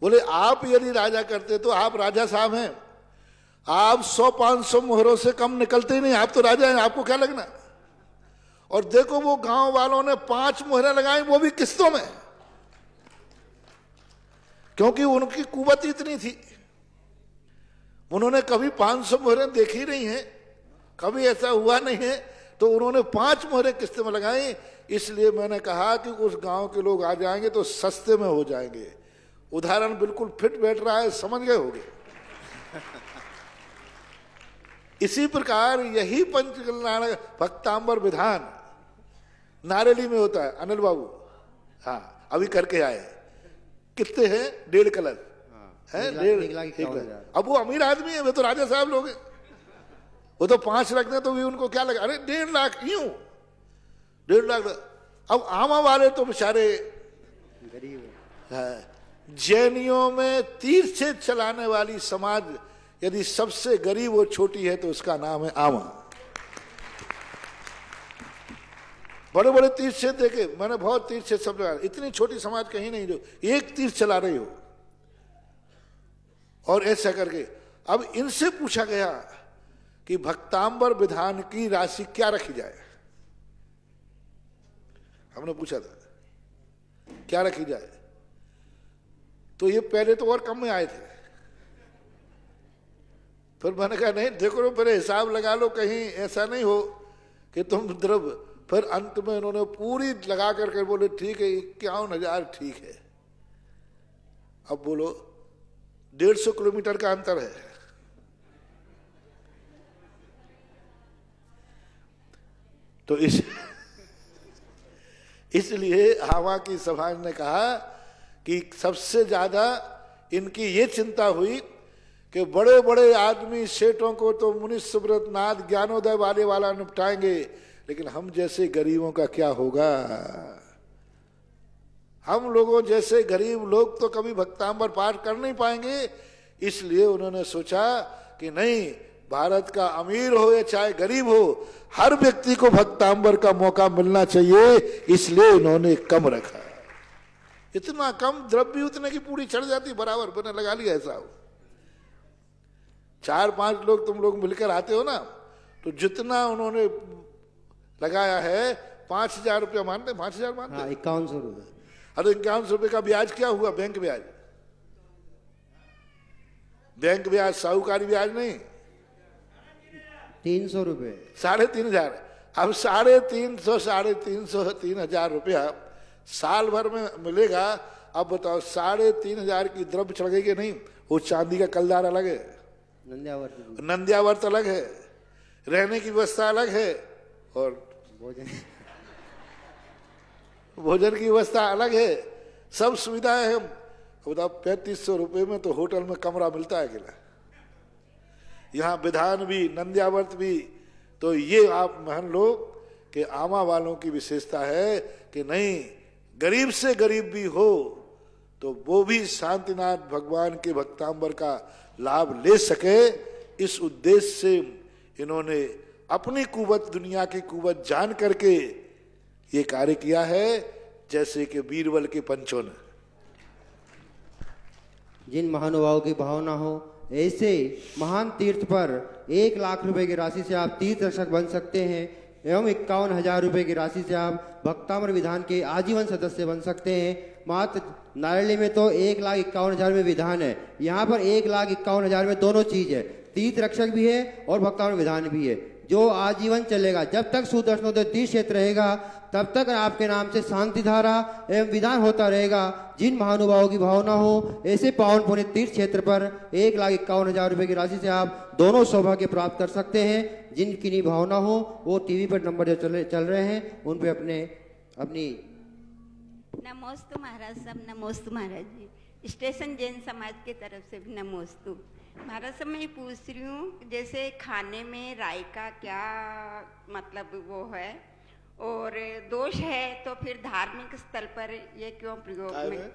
बोले आप यदि राजा करते तो आप राजा साहब हैं, आप 100-500 मोहरों से कम निकलते ही नहीं, आप तो राजा हैं, आपको क्या लगना। और देखो वो गांव वालों ने 5 मोहरें लगाई, वो भी किस्तों में, क्योंकि उनकी कुवत इतनी थी। उन्होंने कभी 500 मोहरें देखी नहीं है, कभी ऐसा हुआ नहीं है, तो उन्होंने 5 मोहरें किस्ते में लगाई। इसलिए मैंने कहा कि उस गांव के लोग आ जाएंगे तो सस्ते में हो जाएंगे। उदाहरण बिल्कुल फिट बैठ रहा है, समझ गए होंगे। इसी प्रकार यही पंचकल्याण भक्तांबर विधान नारेली में होता है। अनिल बाबू हाँ अभी करके आए, कितने हैं 1.5 कलश है, 1.5 अब वो अमीर आदमी है, वे तो राजा साहब लोग हैं, वो तो 5 लाख दें तो भी उनको क्या लगा, अरे 1.5 लाख यूं 1.5 लाख। अब आमा वाले तो बेचारे गरीब है। जैनियों में तीर्थ से चलाने वाली समाज यदि सबसे गरीब और छोटी है तो उसका नाम है आमा। बड़े बड़े तीर्थ क्षेत्र देखे मैंने, बहुत तीर्थ क्षेत्र सब लगा, इतनी छोटी समाज कहीं नहीं जो एक तीर्थ चला रही हो। और ऐसा करके अब इनसे पूछा गया कि भक्तांबर विधान की राशि क्या रखी जाए। हमने पूछा था क्या रखी जाए, तो ये पहले तो और कम में आए थे। फिर मैंने कहा नहीं देखो पहले हिसाब लगा लो, कहीं ऐसा नहीं हो कि तुम द्रव। फिर अंत में इन्होंने पूरी लगा करके बोले ठीक है 51,000 ठीक है। अब बोलो 150 किलोमीटर का अंतर है। तो इसलिए आमा की सभा ने कहा कि सबसे ज्यादा इनकी ये चिंता हुई कि बड़े बड़े आदमी सेठों को तो मुनि सुब्रत नाथ ज्ञानोदय वाला निपटाएंगे, लेकिन हम जैसे गरीबों का क्या होगा। हम लोगों जैसे गरीब लोग तो कभी भक्तांबर पाठ कर नहीं पाएंगे। इसलिए उन्होंने सोचा कि नहीं, भारत का अमीर हो या चाहे गरीब हो, हर व्यक्ति को भक्तांबर का मौका मिलना चाहिए। इसलिए इन्होंने कम रखा। इतना कम, द्रव्य उतने की पूरी चढ़ जाती बराबर, बना लगा लिया ऐसा हो। 4-5 लोग तुम लोग मिलकर आते हो ना, तो जितना उन्होंने लगाया है 5,000 रुपया मानते, 5,000 मानते, 5100 रुपये। अरे 5100 रुपये का ब्याज क्या हुआ? बैंक ब्याज, बैंक ब्याज, साहूकारी ब्याज नहीं, 300 रुपये, 3,500। अब 350, 350, 3,000 रुपया साल भर में मिलेगा। अब बताओ 3,500 की द्रव्य चढ़ गई कि नहीं? वो चांदी का कलदार अलग है, नंदियावर्त अलग है, रहने की व्यवस्था अलग है, और भोजन की व्यवस्था अलग है, सब सुविधाएं हैं। बताओ 3,500 रुपये में तो होटल में कमरा मिलता है अकेला। यहाँ विधान भी, नंदियावर्त भी। तो ये आप मान लो कि आमा वालों की विशेषता है कि नहीं, गरीब से गरीब भी हो तो वो भी शांतिनाथ भगवान के भक्तांबर का लाभ ले सके। इस उद्देश्य से इन्होंने अपनी कुवत, दुनिया की कुवत जान करके ये कार्य किया है। जैसे कि बीरबल के पंचों ने, जिन महानुभावों की भावना हो, ऐसे महान तीर्थ पर 1 लाख रुपए की राशि से आप तीर्थ रक्षक बन सकते हैं एवं 51,000 रुपए की राशि से आप भक्तामृत विधान के आजीवन सदस्य बन सकते हैं। मात्र नारली में तो 1,51,000 में विधान है, यहाँ पर 1,51,000 में दोनों चीज है, तीर्थ रक्षक भी है और भक्तामृत विधान भी है, जो आजीवन चलेगा। जब तक सुदर्शनोदय तीर्थ क्षेत्र रहेगा तब तक आपके नाम से शांति धारा एवं विधान होता रहेगा। जिन महानुभावों की भावना हो, ऐसे पावन पुनित तीर्थ क्षेत्र पर 1,51,000 रुपए की राशि से आप दोनों सौभाग्य प्राप्त कर सकते हैं। जिनकी नहीं भावना हो वो टीवी पर नंबर जो चल रहे हैं उन पे अपनी नमोस्तु महाराज साहब, नमोस्तु महाराज जी। स्टेशन जैन समाज की तरफ से भी नमोस्तु महाराज साहब। मैं ये पूछ रही हूँ, जैसे खाने में राई का क्या मतलब वो है और दोष है, तो फिर धार्मिक स्थल पर ये क्यों प्रयोग में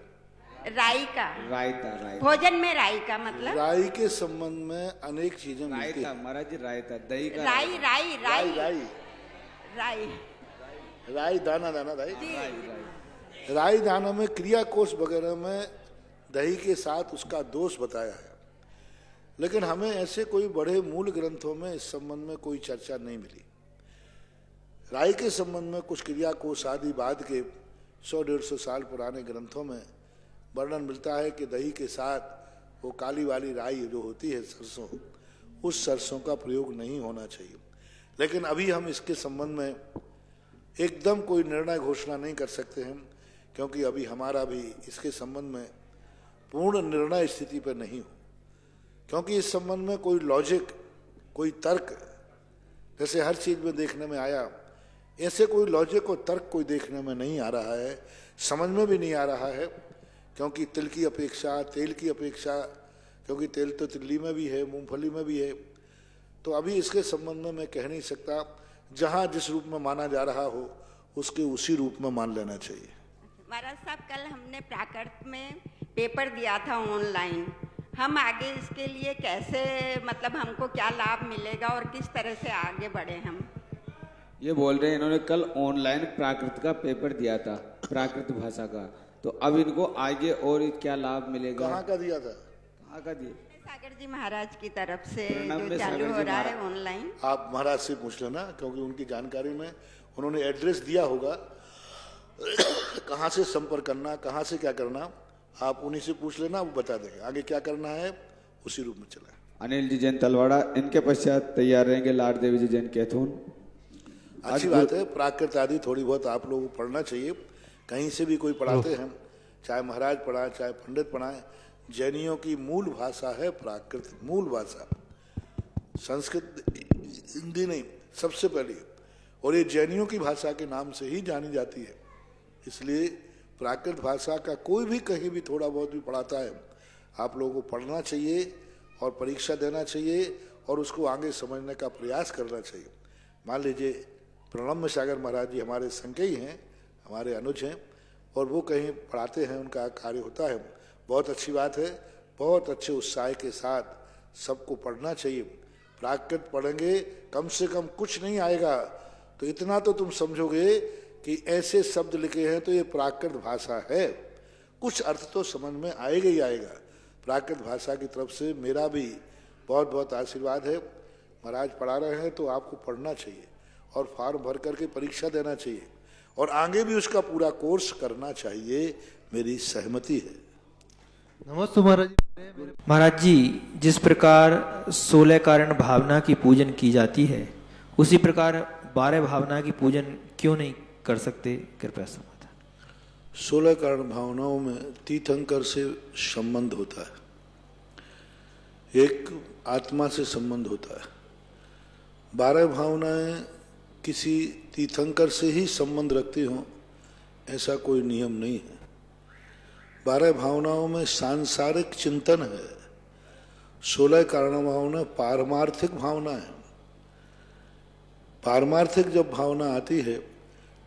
राई का, रायता, भोजन में राई का मतलब? राई के संबंध में अनेक चीजें मिलती हैं महाराज जी। रायता, दही का राई, राई, राई, राई, राई, राई दाना, राई दाना में क्रिया कोष वगैरह में दही के साथ उसका दोष बताया है, लेकिन हमें ऐसे कोई बड़े मूल ग्रंथों में इस संबंध में कोई चर्चा नहीं मिली। राई के संबंध में कुछ क्रिया कोष आदि बाद के 100-150 साल पुराने ग्रंथों में वर्णन मिलता है कि दही के साथ वो काली वाली राई जो होती है, सरसों, उस सरसों का प्रयोग नहीं होना चाहिए। लेकिन अभी हम इसके संबंध में एकदम कोई निर्णय घोषणा नहीं कर सकते हैं, क्योंकि अभी हमारा भी इसके संबंध में पूर्ण निर्णय स्थिति पर नहीं हो, क्योंकि इस संबंध में कोई लॉजिक, कोई तर्क, जैसे हर चीज में देखने में आया, ऐसे कोई लॉजिक और तर्क कोई देखने में नहीं आ रहा है, समझ में भी नहीं आ रहा है। क्योंकि तिल की अपेक्षा, तेल की अपेक्षा, क्योंकि तेल तो तिल्ली में भी है, मूंगफली में भी है, तो अभी इसके संबंध में मैं कह नहीं सकता। जहाँ जिस रूप में माना जा रहा हो उसके उसी रूप में मान लेना चाहिए। महाराज साहब, कल हमने प्राकृत में पेपर दिया था ऑनलाइन, हम आगे इसके लिए कैसे, मतलब हमको क्या लाभ मिलेगा और किस तरह से आगे बढ़े हम? ये बोल रहे हैं इन्होंने कल ऑनलाइन प्राकृत का पेपर दिया था, प्राकृत भाषा का, तो अब इनको आगे और क्या लाभ मिलेगा? कहाँ का दिया था? कहाँ का दिया? सागर जी महाराज की तरफ से जो चालू हो रहा है ऑनलाइन। आप महाराज से पूछ लेना, क्योंकि उनकी जानकारी में उन्होंने एड्रेस दिया होगा कहाँ से संपर्क करना, कहाँ से क्या करना, आप उन्हीं से पूछ लेना, वो बता देंगे आगे क्या करना है, उसी रूप में चला। अनिल जी जैन तलवाड़ा, इनके पश्चात तैयार रहेंगे लाड देवी जी जैन कैथून। अच्छी बात है, प्राकृत आदि थोड़ी बहुत आप लोगों को पढ़ना चाहिए, कहीं से भी कोई पढ़ाते हैं, चाहे महाराज पढ़ाए चाहे पंडित पढ़ाए, जैनियों की मूल भाषा है प्राकृत, मूल भाषा संस्कृत हिंदी नहीं, सबसे पहले, और ये जैनियों की भाषा के नाम से ही जानी जाती है। इसलिए प्राकृत भाषा का कोई भी कहीं भी थोड़ा बहुत भी पढ़ाता है, आप लोगों को पढ़ना चाहिए और परीक्षा देना चाहिए और उसको आगे समझने का प्रयास करना चाहिए। मान लीजिए प्रणम्य सागर महाराज जी हमारे संज्ञेय हैं, हमारे अनुज हैं, और वो कहीं पढ़ाते हैं, उनका कार्य होता है, बहुत अच्छी बात है। बहुत अच्छे उत्साह के साथ सबको पढ़ना चाहिए। प्राकृत पढ़ेंगे, कम से कम कुछ नहीं आएगा तो इतना तो तुम समझोगे कि ऐसे शब्द लिखे हैं तो ये प्राकृत भाषा है, कुछ अर्थ तो समझ में आएगा ही आएगा। प्राकृत भाषा की तरफ से मेरा भी बहुत बहुत आशीर्वाद है। महाराज पढ़ा रहे हैं तो आपको पढ़ना चाहिए और फॉर्म भर करके परीक्षा देना चाहिए और आगे भी उसका पूरा कोर्स करना चाहिए, मेरी सहमति है। नमस्ते महाराज। महाराज जी, जिस प्रकार 16 कारण भावना की पूजन की जाती है, उसी प्रकार 12 भावना की पूजन क्यों नहीं कर सकते? कृपया समाधान। 16 कारण भावनाओं में तीर्थंकर से संबंध होता है, एक आत्मा से संबंध होता है। 12 भावनाएं किसी तीर्थंकर से ही संबंध रखती हों ऐसा कोई नियम नहीं है। 12 भावनाओं में सांसारिक चिंतन है, 16 कारण भावना पारमार्थिक भावना है। पारमार्थिक जब भावना आती है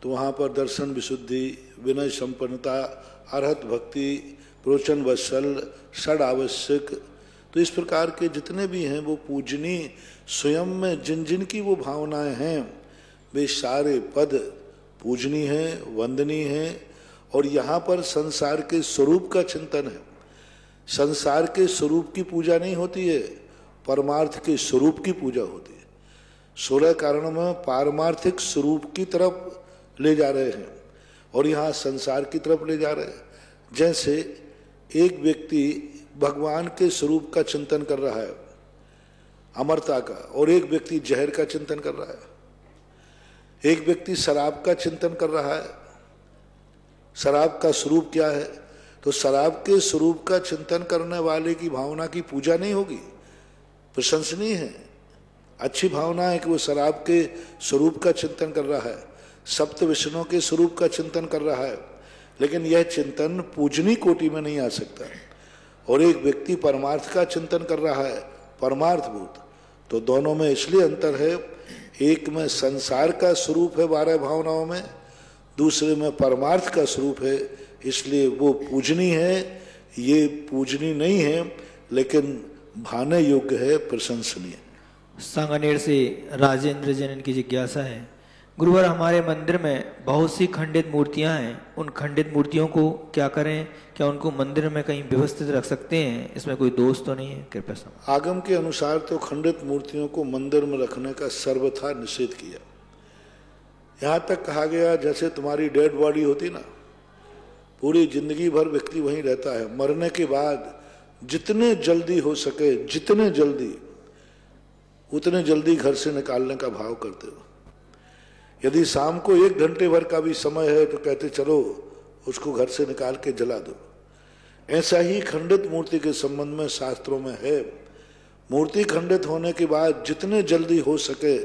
तो वहाँ पर दर्शन विशुद्धि, विनय संपन्नता, अरहत भक्ति, प्रोचन वत्सल, षड आवश्यक, तो इस प्रकार के जितने भी हैं वो पूजनीय, स्वयं में जिन जिन की वो भावनाएं हैं वे सारे पद पूजनीय हैं, वंदनीय हैं। और यहाँ पर संसार के स्वरूप का चिंतन है। संसार के स्वरूप की पूजा नहीं होती है, परमार्थ के स्वरूप की पूजा होती है। 16 कारणों में पारमार्थिक स्वरूप की तरफ ले जा रहे हैं और यहाँ संसार की तरफ ले जा रहे हैं। जैसे एक व्यक्ति भगवान के स्वरूप का चिंतन कर रहा है, अमरता का, और एक व्यक्ति जहर का चिंतन कर रहा है। एक व्यक्ति शराब का चिंतन कर रहा है, शराब का स्वरूप क्या है, तो शराब के स्वरूप का चिंतन करने वाले की भावना की पूजा नहीं होगी, प्रशंसनीय है, अच्छी भावना है कि वो शराब के स्वरूप का चिंतन कर रहा है, सप्त विष्णुओं के स्वरूप का चिंतन कर रहा है, लेकिन यह चिंतन पूजनीय कोटि में नहीं आ सकता। और एक व्यक्ति परमार्थ का चिंतन कर रहा है, परमार्थभूत, तो दोनों में इसलिए अंतर है, एक में संसार का स्वरूप है 12 भावनाओं में, दूसरे में परमार्थ का स्वरूप है, इसलिए वो पूजनीय है, ये पूजनीय नहीं है लेकिन भाने योग्य है, प्रशंसनीय। सांगानेर से राजेंद्र जैन की जिज्ञासा है, गुरुवर हमारे मंदिर में बहुत सी खंडित मूर्तियां हैं, उन खंडित मूर्तियों को क्या करें? क्या उनको मंदिर में कहीं व्यवस्थित रख सकते हैं? इसमें कोई दोष तो नहीं है? कृपया समझाएं। आगम के अनुसार तो खंडित मूर्तियों को मंदिर में रखने का सर्वथा निषेध किया। यहाँ तक कहा गया जैसे तुम्हारी डेड बॉडी होती ना, पूरी जिंदगी भर व्यक्ति वहीं रहता है, मरने के बाद जितने जल्दी हो सके, जितने जल्दी उतने जल्दी घर से निकालने का भाव करते हो। यदि शाम को 1 घंटे भर का भी समय है तो कहते चलो उसको घर से निकाल के जला दो। ऐसा ही खंडित मूर्ति के संबंध में शास्त्रों में है। मूर्ति खंडित होने के बाद जितने जल्दी हो सके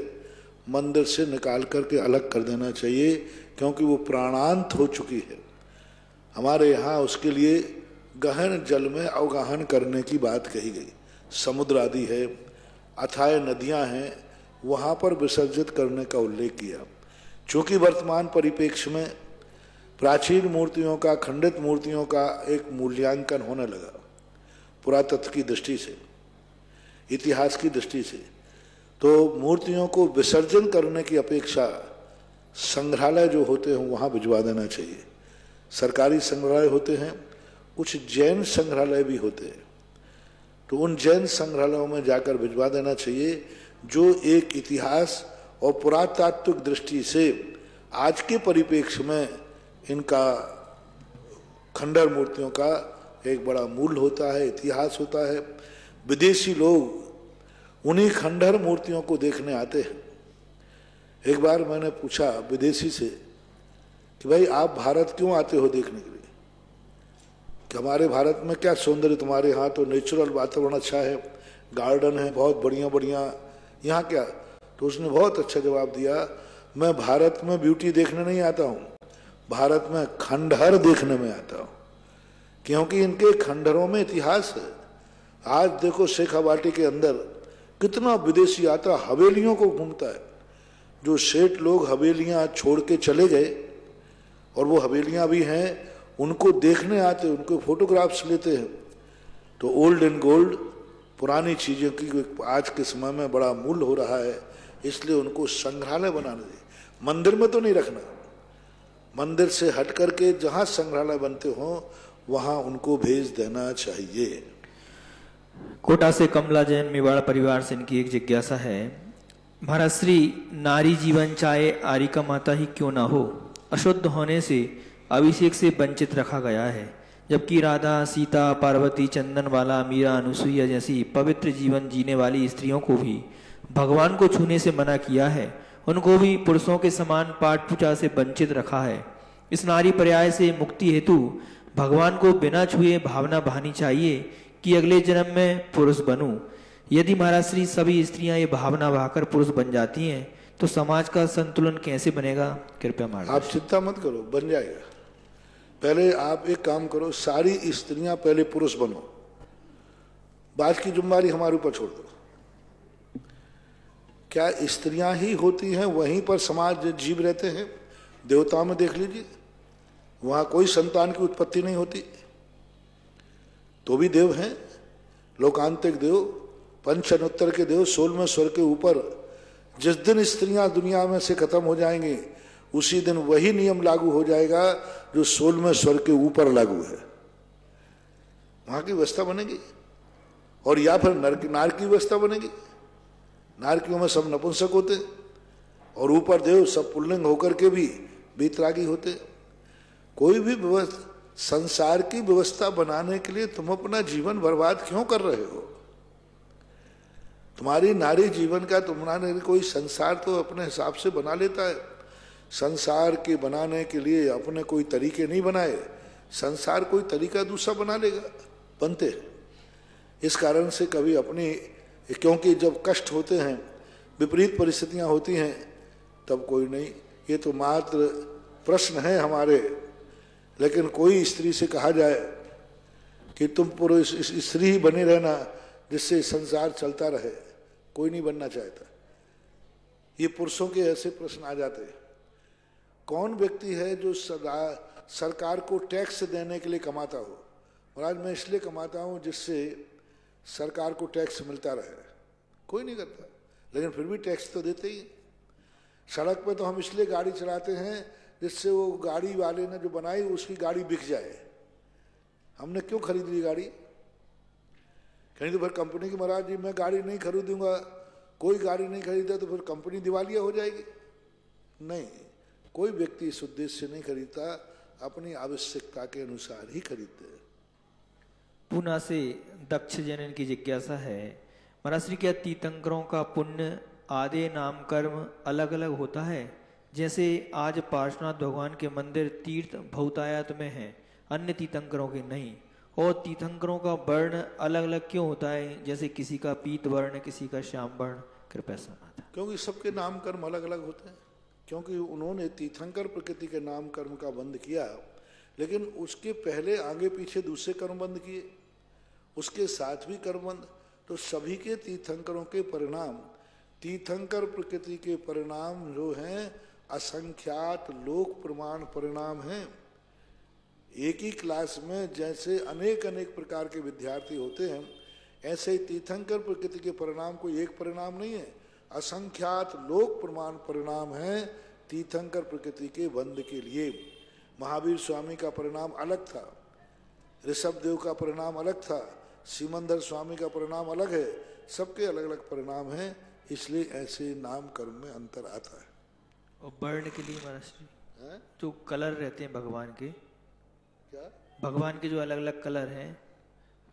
मंदिर से निकाल करके अलग कर देना चाहिए, क्योंकि वो प्राणांत हो चुकी है। हमारे यहाँ उसके लिए गहन जल में अवगाहन करने की बात कही गई। समुद्र आदि है, अथाह नदियां हैं, वहाँ पर विसर्जित करने का उल्लेख किया। चूंकि वर्तमान परिप्रेक्ष्य में प्राचीन मूर्तियों का, खंडित मूर्तियों का एक मूल्यांकन होने लगा, पुरातत्व की दृष्टि से, इतिहास की दृष्टि से, तो मूर्तियों को विसर्जन करने की अपेक्षा संग्रहालय जो होते हैं वहाँ भिजवा देना चाहिए। सरकारी संग्रहालय होते हैं, कुछ जैन संग्रहालय भी होते हैं, तो उन जैन संग्रहालयों में जाकर भिजवा देना चाहिए, जो एक इतिहास और पुरातात्विक दृष्टि से आज के परिप्रेक्ष्य में इनका खंडर मूर्तियों का एक बड़ा मूल्य होता है, इतिहास होता है। विदेशी लोग उन्हीं खंडहर मूर्तियों को देखने आते हैं। एक बार मैंने पूछा विदेशी से कि भाई आप भारत क्यों आते हो देखने के लिए? कि हमारे भारत में क्या सौंदर्य, तुम्हारे यहाँ तो नेचुरल वातावरण अच्छा है, गार्डन है बहुत बढ़िया बढ़िया, यहाँ क्या? तो उसने बहुत अच्छा जवाब दिया, मैं भारत में ब्यूटी देखने नहीं आता हूँ, भारत में खंडहर देखने में आता हूँ, क्योंकि इनके खंडहरों में इतिहास है। आज देखो शेखावाटी के अंदर कितना विदेशी आता, हवेलियों को घूमता है। जो सेठ लोग हवेलियां छोड़ के चले गए और वो हवेलियां भी हैं, उनको देखने आते, उनको फोटोग्राफ्स लेते हैं। तो ओल्ड एंड गोल्ड, पुरानी चीज़ों की आज के समय में बड़ा मूल्य हो रहा है, इसलिए उनको संग्रहालय बनाने दे। मंदिर में तो नहीं रखना, मंदिर से हट करके जहाँ संग्रहालय बनते हों वहाँ उनको भेज देना चाहिए। कोटा से कमला जैन मेवाड़ा परिवार से इनकी एक जिज्ञासा है, महाराज श्री नारी जीवन चाहे आरिका माता ही क्यों ना हो, अशुद्ध होने से अभिषेक से वंचित रखा गया है, जबकि राधा, सीता, पार्वती, चंदनवाला, मीरा, अनुसुईया जैसी पवित्र जीवन जीने वाली स्त्रियों को भी भगवान को छूने से मना किया है, उनको भी पुरुषों के समान पाठ पूजा से वंचित रखा है। इस नारी पर्याय से मुक्ति हेतु भगवान को बिना छुए भावना बहानी चाहिए कि अगले जन्म में पुरुष बनूं। यदि महाराज श्री सभी स्त्रियां ये भावना बहाकर पुरुष बन जाती हैं तो समाज का संतुलन कैसे बनेगा? कृपया महाराज। आप चिंता मत करो, बन जाएगा। पहले आप एक काम करो, सारी स्त्रियां पहले पुरुष बनो, बाद की जिम्मेदारी हमारे ऊपर छोड़ दो। क्या स्त्रियां ही होती हैं वहीं पर समाज जीव रहते हैं? देवताओं में देख लीजिए, वहां कोई संतान की उत्पत्ति नहीं होती, तो भी देव हैं। लोकांतिक देव, पंचनोत्तर के देव, 16वें स्वर के ऊपर। जिस दिन स्त्रियां दुनिया में से खत्म हो जाएंगी उसी दिन वही नियम लागू हो जाएगा जो 16वें स्वर के ऊपर लागू है। वहां की व्यवस्था बनेगी। और या फिर नार की व्यवस्था बनेगी। नारकियों में सब नपुंसक होते और ऊपर देव सब पुल्लिंग होकर के भी बीतरागी होते। कोई भी व्यवस्था, संसार की व्यवस्था बनाने के लिए तुम अपना जीवन बर्बाद क्यों कर रहे हो? तुम्हारी नारी जीवन का तुम्हारे कोई संसार तो अपने हिसाब से बना लेता है। संसार के बनाने के लिए अपने कोई तरीके नहीं बनाए, संसार कोई तरीका दूसरा बना लेगा, बनते हैं। इस कारण से कभी अपनी, क्योंकि जब कष्ट होते हैं, विपरीत परिस्थितियां होती हैं, तब कोई नहीं। ये तो मात्र प्रश्न है हमारे। लेकिन कोई स्त्री से कहा जाए कि तुम पुरुष स्त्री ही बने रहना जिससे संसार चलता रहे, कोई नहीं बनना चाहता। ये पुरुषों के ऐसे प्रश्न आ जाते हैं। कौन व्यक्ति है जो सरकार को टैक्स देने के लिए कमाता हो? महाराज मैं इसलिए कमाता हूं जिससे सरकार को टैक्स मिलता रहे। कोई नहीं करता, लेकिन फिर भी टैक्स तो देते ही। सड़क पे तो हम इसलिए गाड़ी चलाते हैं जिससे वो गाड़ी वाले ने जो बनाई उसकी गाड़ी बिक जाए। हमने क्यों खरीद ली गाड़ी? कहीं तो फिर कंपनी की, महाराज जी मैं गाड़ी नहीं खरीदूंगा, कोई गाड़ी नहीं खरीदा तो फिर कंपनी दिवालिया हो जाएगी। नहीं, कोई व्यक्ति इस उद्देश्य से नहीं खरीदता, अपनी आवश्यकता के अनुसार ही खरीदते हैं। पूना से दक्ष जैन की जिज्ञासा है, महाराज श्री क्या तीर्थंकरों का पुण्य आदि नाम कर्म अलग अलग होता है? जैसे आज पार्श्वनाथ भगवान के मंदिर तीर्थ बहुतायत में हैं, अन्य तीर्थंकरों के नहीं, और तीर्थंकरों का वर्ण अलग अलग क्यों होता है? जैसे किसी का पीत वर्ण, किसी का श्याम वर्ण। कृपया समाधान। क्योंकि सबके नाम कर्म अलग अलग होते हैं। क्योंकि उन्होंने तीर्थंकर प्रकृति के नाम कर्म का बंद किया, लेकिन उसके पहले आगे पीछे दूसरे कर्म बंद किए, उसके साथ भी कर्म बंद। तो सभी के तीर्थंकरों के परिणाम, तीर्थंकर प्रकृति के परिणाम जो हैं असंख्यात लोक प्रमाण परिणाम हैं। एक ही क्लास में जैसे अनेक अनेक प्रकार के विद्यार्थी होते हैं, ऐसे ही तीर्थंकर प्रकृति के परिणाम कोई एक परिणाम नहीं है, असंख्यात लोक प्रमाण परिणाम हैं तीर्थंकर प्रकृति के बंध के लिए। महावीर स्वामी का परिणाम अलग था, ऋषभ देव का परिणाम अलग था, सीमंदर स्वामी का परिणाम अलग है, सबके अलग अलग परिणाम हैं, इसलिए ऐसे नाम कर्म में अंतर आता है। और वर्ण के लिए महाराज जो कलर रहते हैं भगवान के, क्या भगवान के जो अलग अलग कलर हैं,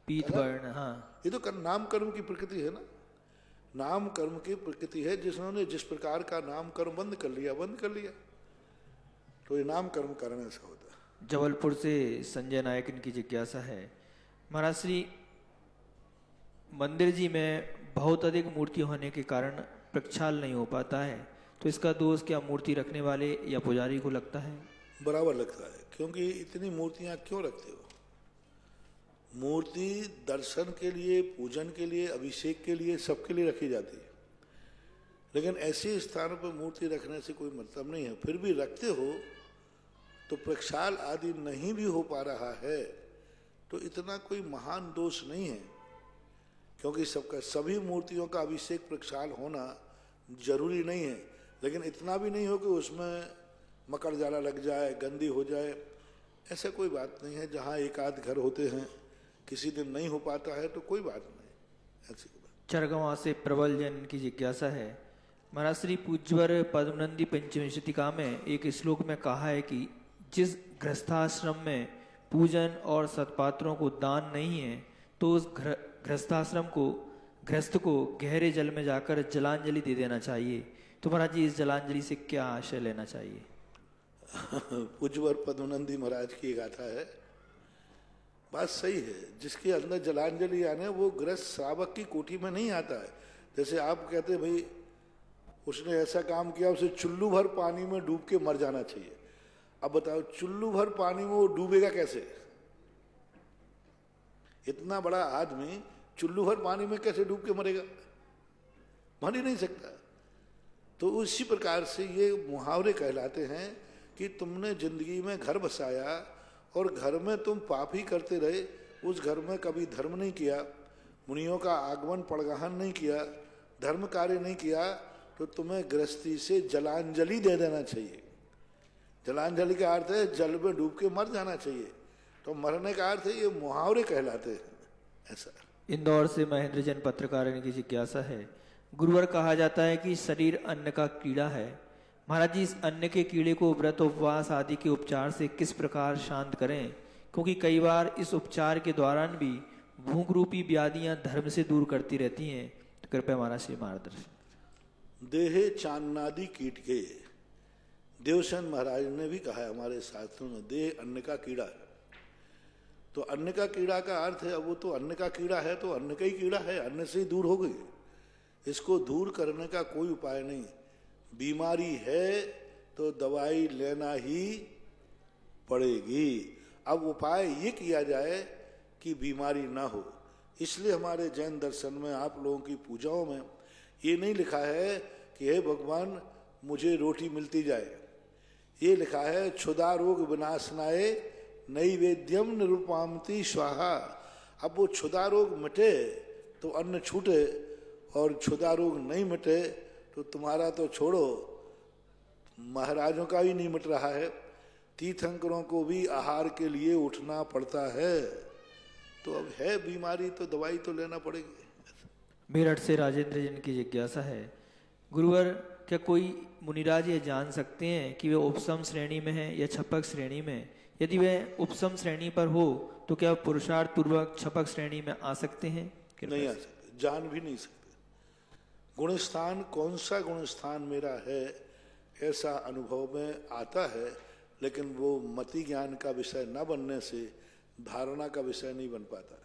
पीत वर्ण, हाँ, ये तो नाम कर्म की प्रकृति है ना। नाम कर्म की प्रकृति है, जिन्होंने जिस प्रकार का नाम कर्म बंद कर लिया, तो ये नाम कर्म करने से होता है। जबलपुर से संजय नायक इनकी जिज्ञासा है। महाराज श्री, मंदिर जी में बहुत अधिक मूर्ति होने के कारण प्रक्षाल नहीं हो पाता है, तो इसका दोष क्या मूर्ति रखने वाले या पुजारी को लगता है? बराबर लगता है, क्योंकि इतनी मूर्तियां क्यों रखते हो? मूर्ति दर्शन के लिए, पूजन के लिए, अभिषेक के लिए, सबके लिए रखी जाती है, लेकिन ऐसे स्थानों पर मूर्ति रखने से कोई मतलब नहीं है। फिर भी रखते हो तो प्रक्षाल आदि नहीं भी हो पा रहा है तो इतना कोई महान दोष नहीं है, क्योंकि सबका सभी मूर्तियों का अभिषेक प्रक्षाल होना जरूरी नहीं है, लेकिन इतना भी नहीं हो कि उसमें मकर जाला लग जाए, गंदी हो जाए, ऐसा कोई बात नहीं है। जहाँ एक आध घर होते हैं, किसी दिन नहीं हो पाता है तो कोई बात नहीं, ऐसी कोई बात। चरगवां से प्रबल जैन की जिज्ञासा है। महाराज श्री, पूज्यवर पद्मनंदी पंचमी शतिका में एक श्लोक में कहा है कि जिस गृहस्थाश्रम में पूजन और सत्पात्रों को दान नहीं है तो उस गृहस्थ को गहरे जल में जाकर जलांजलि दे देना चाहिए। तो महाराज जी, इस जलांजलि से क्या आशय लेना चाहिए? पूज्यवर पद्मनंदी महाराज की गाथा है, बात सही है। जिसके अंदर जलांजलि आने वो गृहस्थ श्रावक की कोटि में नहीं आता है। जैसे आप कहते भाई उसने ऐसा काम किया, उसे चुल्लू भर पानी में डूब के मर जाना चाहिए। अब बताओ, चुल्लू भर पानी में वो डूबेगा कैसे? इतना बड़ा आदमी चुल्लू भर पानी में कैसे डूब के मरेगा? मर ही नहीं सकता। तो उसी प्रकार से ये मुहावरे कहलाते हैं कि तुमने जिंदगी में घर बसाया और घर में तुम पाप ही करते रहे, उस घर में कभी धर्म नहीं किया, मुनियों का आगमन पड़गाहन नहीं किया, धर्म कार्य नहीं किया, तो तुम्हें गृहस्थी से जलांजलि दे देना चाहिए। जलांजलि का अर्थ है जल में डूब के मर जाना चाहिए। तो मरने का अर्थ है, ये मुहावरे कहलाते हैं ऐसा। इंदौर से महेंद्र जैन पत्रकार की जिज्ञासा है। गुरुवर, कहा जाता है कि शरीर अन्न का कीड़ा है। महाराज जी, इस अन्न के कीड़े को व्रत उपवास आदि के उपचार से किस प्रकार शांत करें? क्योंकि कई बार इस उपचार के दौरान भी भूख रूपी व्याधियां धर्म से दूर करती रहती हैं। तो कृपया महाराज श्री मार्गदर्शन। देहे चान्नादि कीट के, देवसेन महाराज ने भी कहा है हमारे शास्त्रों में, देह अन्न का कीड़ा है। तो अन्न का कीड़ा का अर्थ है, अब वो तो अन्न का कीड़ा है तो अन्न का ही कीड़ा है, अन्न से ही दूर हो गई। इसको दूर करने का कोई उपाय नहीं। बीमारी है तो दवाई लेना ही पड़ेगी। अब उपाय ये किया जाए कि बीमारी ना हो। इसलिए हमारे जैन दर्शन में, आप लोगों की पूजाओं में ये नहीं लिखा है कि हे भगवान मुझे रोटी मिलती जाए, ये लिखा है क्षुधा रोग विनाशनाय नैवेद्यम निरूपामति स्वाहा। अब वो क्षुधा रोग मिटे तो अन्न छूटे, और क्षुधा रोग नहीं मिटे तो तुम्हारा तो छोड़ो, महाराजों का भी नहीं मिट रहा है, तीर्थंकरों को भी आहार के लिए उठना पड़ता है। तो अब है बीमारी तो दवाई तो लेना पड़ेगी। मेरठ से राजेंद्र जैन की जिज्ञासा है। गुरुवर, क्या कोई मुनिराज ये जान सकते हैं कि वे उपसम श्रेणी में है या छपक श्रेणी में? यदि वे उपसम श्रेणी पर हो तो क्या पुरुषार्थ पूर्वक छपक श्रेणी में आ सकते हैं? नहीं आ सकते, जान भी नहीं सकते। गुणस्थान, कौन सा गुणस्थान मेरा है ऐसा अनुभव में आता है, लेकिन वो मति ज्ञान का विषय न बनने से धारणा का विषय नहीं बन पाता।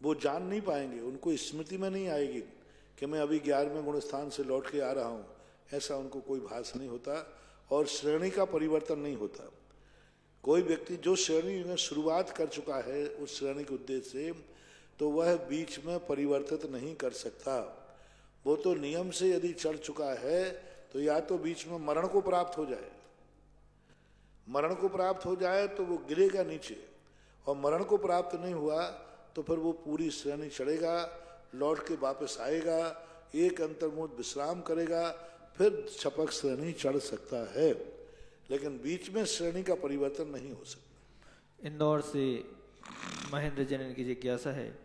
वो जान नहीं पाएंगे, उनको स्मृति में नहीं आएगी कि मैं अभी 11वें गुणस्थान से लौट के आ रहा हूँ, ऐसा उनको कोई भास नहीं होता। और श्रेणी का परिवर्तन नहीं होता। कोई व्यक्ति जो श्रेणी में शुरुआत कर चुका है उस श्रेणी के उद्देश्य से, तो वह बीच में परिवर्तित नहीं कर सकता। वो तो नियम से यदि चढ़ चुका है तो या तो बीच में मरण को प्राप्त हो जाए, मरण को प्राप्त हो जाए तो वो गिरेगा नीचे, और मरण को प्राप्त नहीं हुआ तो फिर वो पूरी श्रेणी चढ़ेगा, लौट के वापस आएगा, एक अंतर्मुख विश्राम करेगा, फिर छपक श्रेणी चढ़ सकता है, लेकिन बीच में श्रेणी का परिवर्तन नहीं हो सकता। इंदौर से महेंद्र जैन की जिज्ञासा है।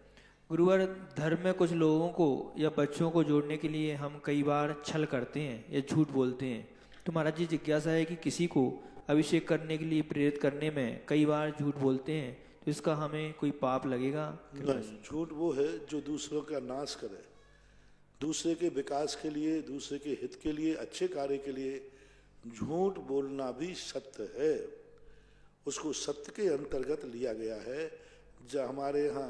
गुरुवर, धर्म में कुछ लोगों को या बच्चों को जोड़ने के लिए हम कई बार छल करते हैं या झूठ बोलते हैं। तो महाराज जी, जिज्ञासा है कि किसी को अभिषेक करने के लिए प्रेरित करने में कई बार झूठ बोलते हैं, तो इसका हमें कोई पाप लगेगा? नहीं, झूठ वो है जो दूसरों का नाश करे, दूसरे के विकास के लिए, दूसरे के हित के लिए, अच्छे कार्य के लिए झूठ बोलना भी सत्य है। उसको सत्य के अंतर्गत लिया गया है। जब हमारे यहाँ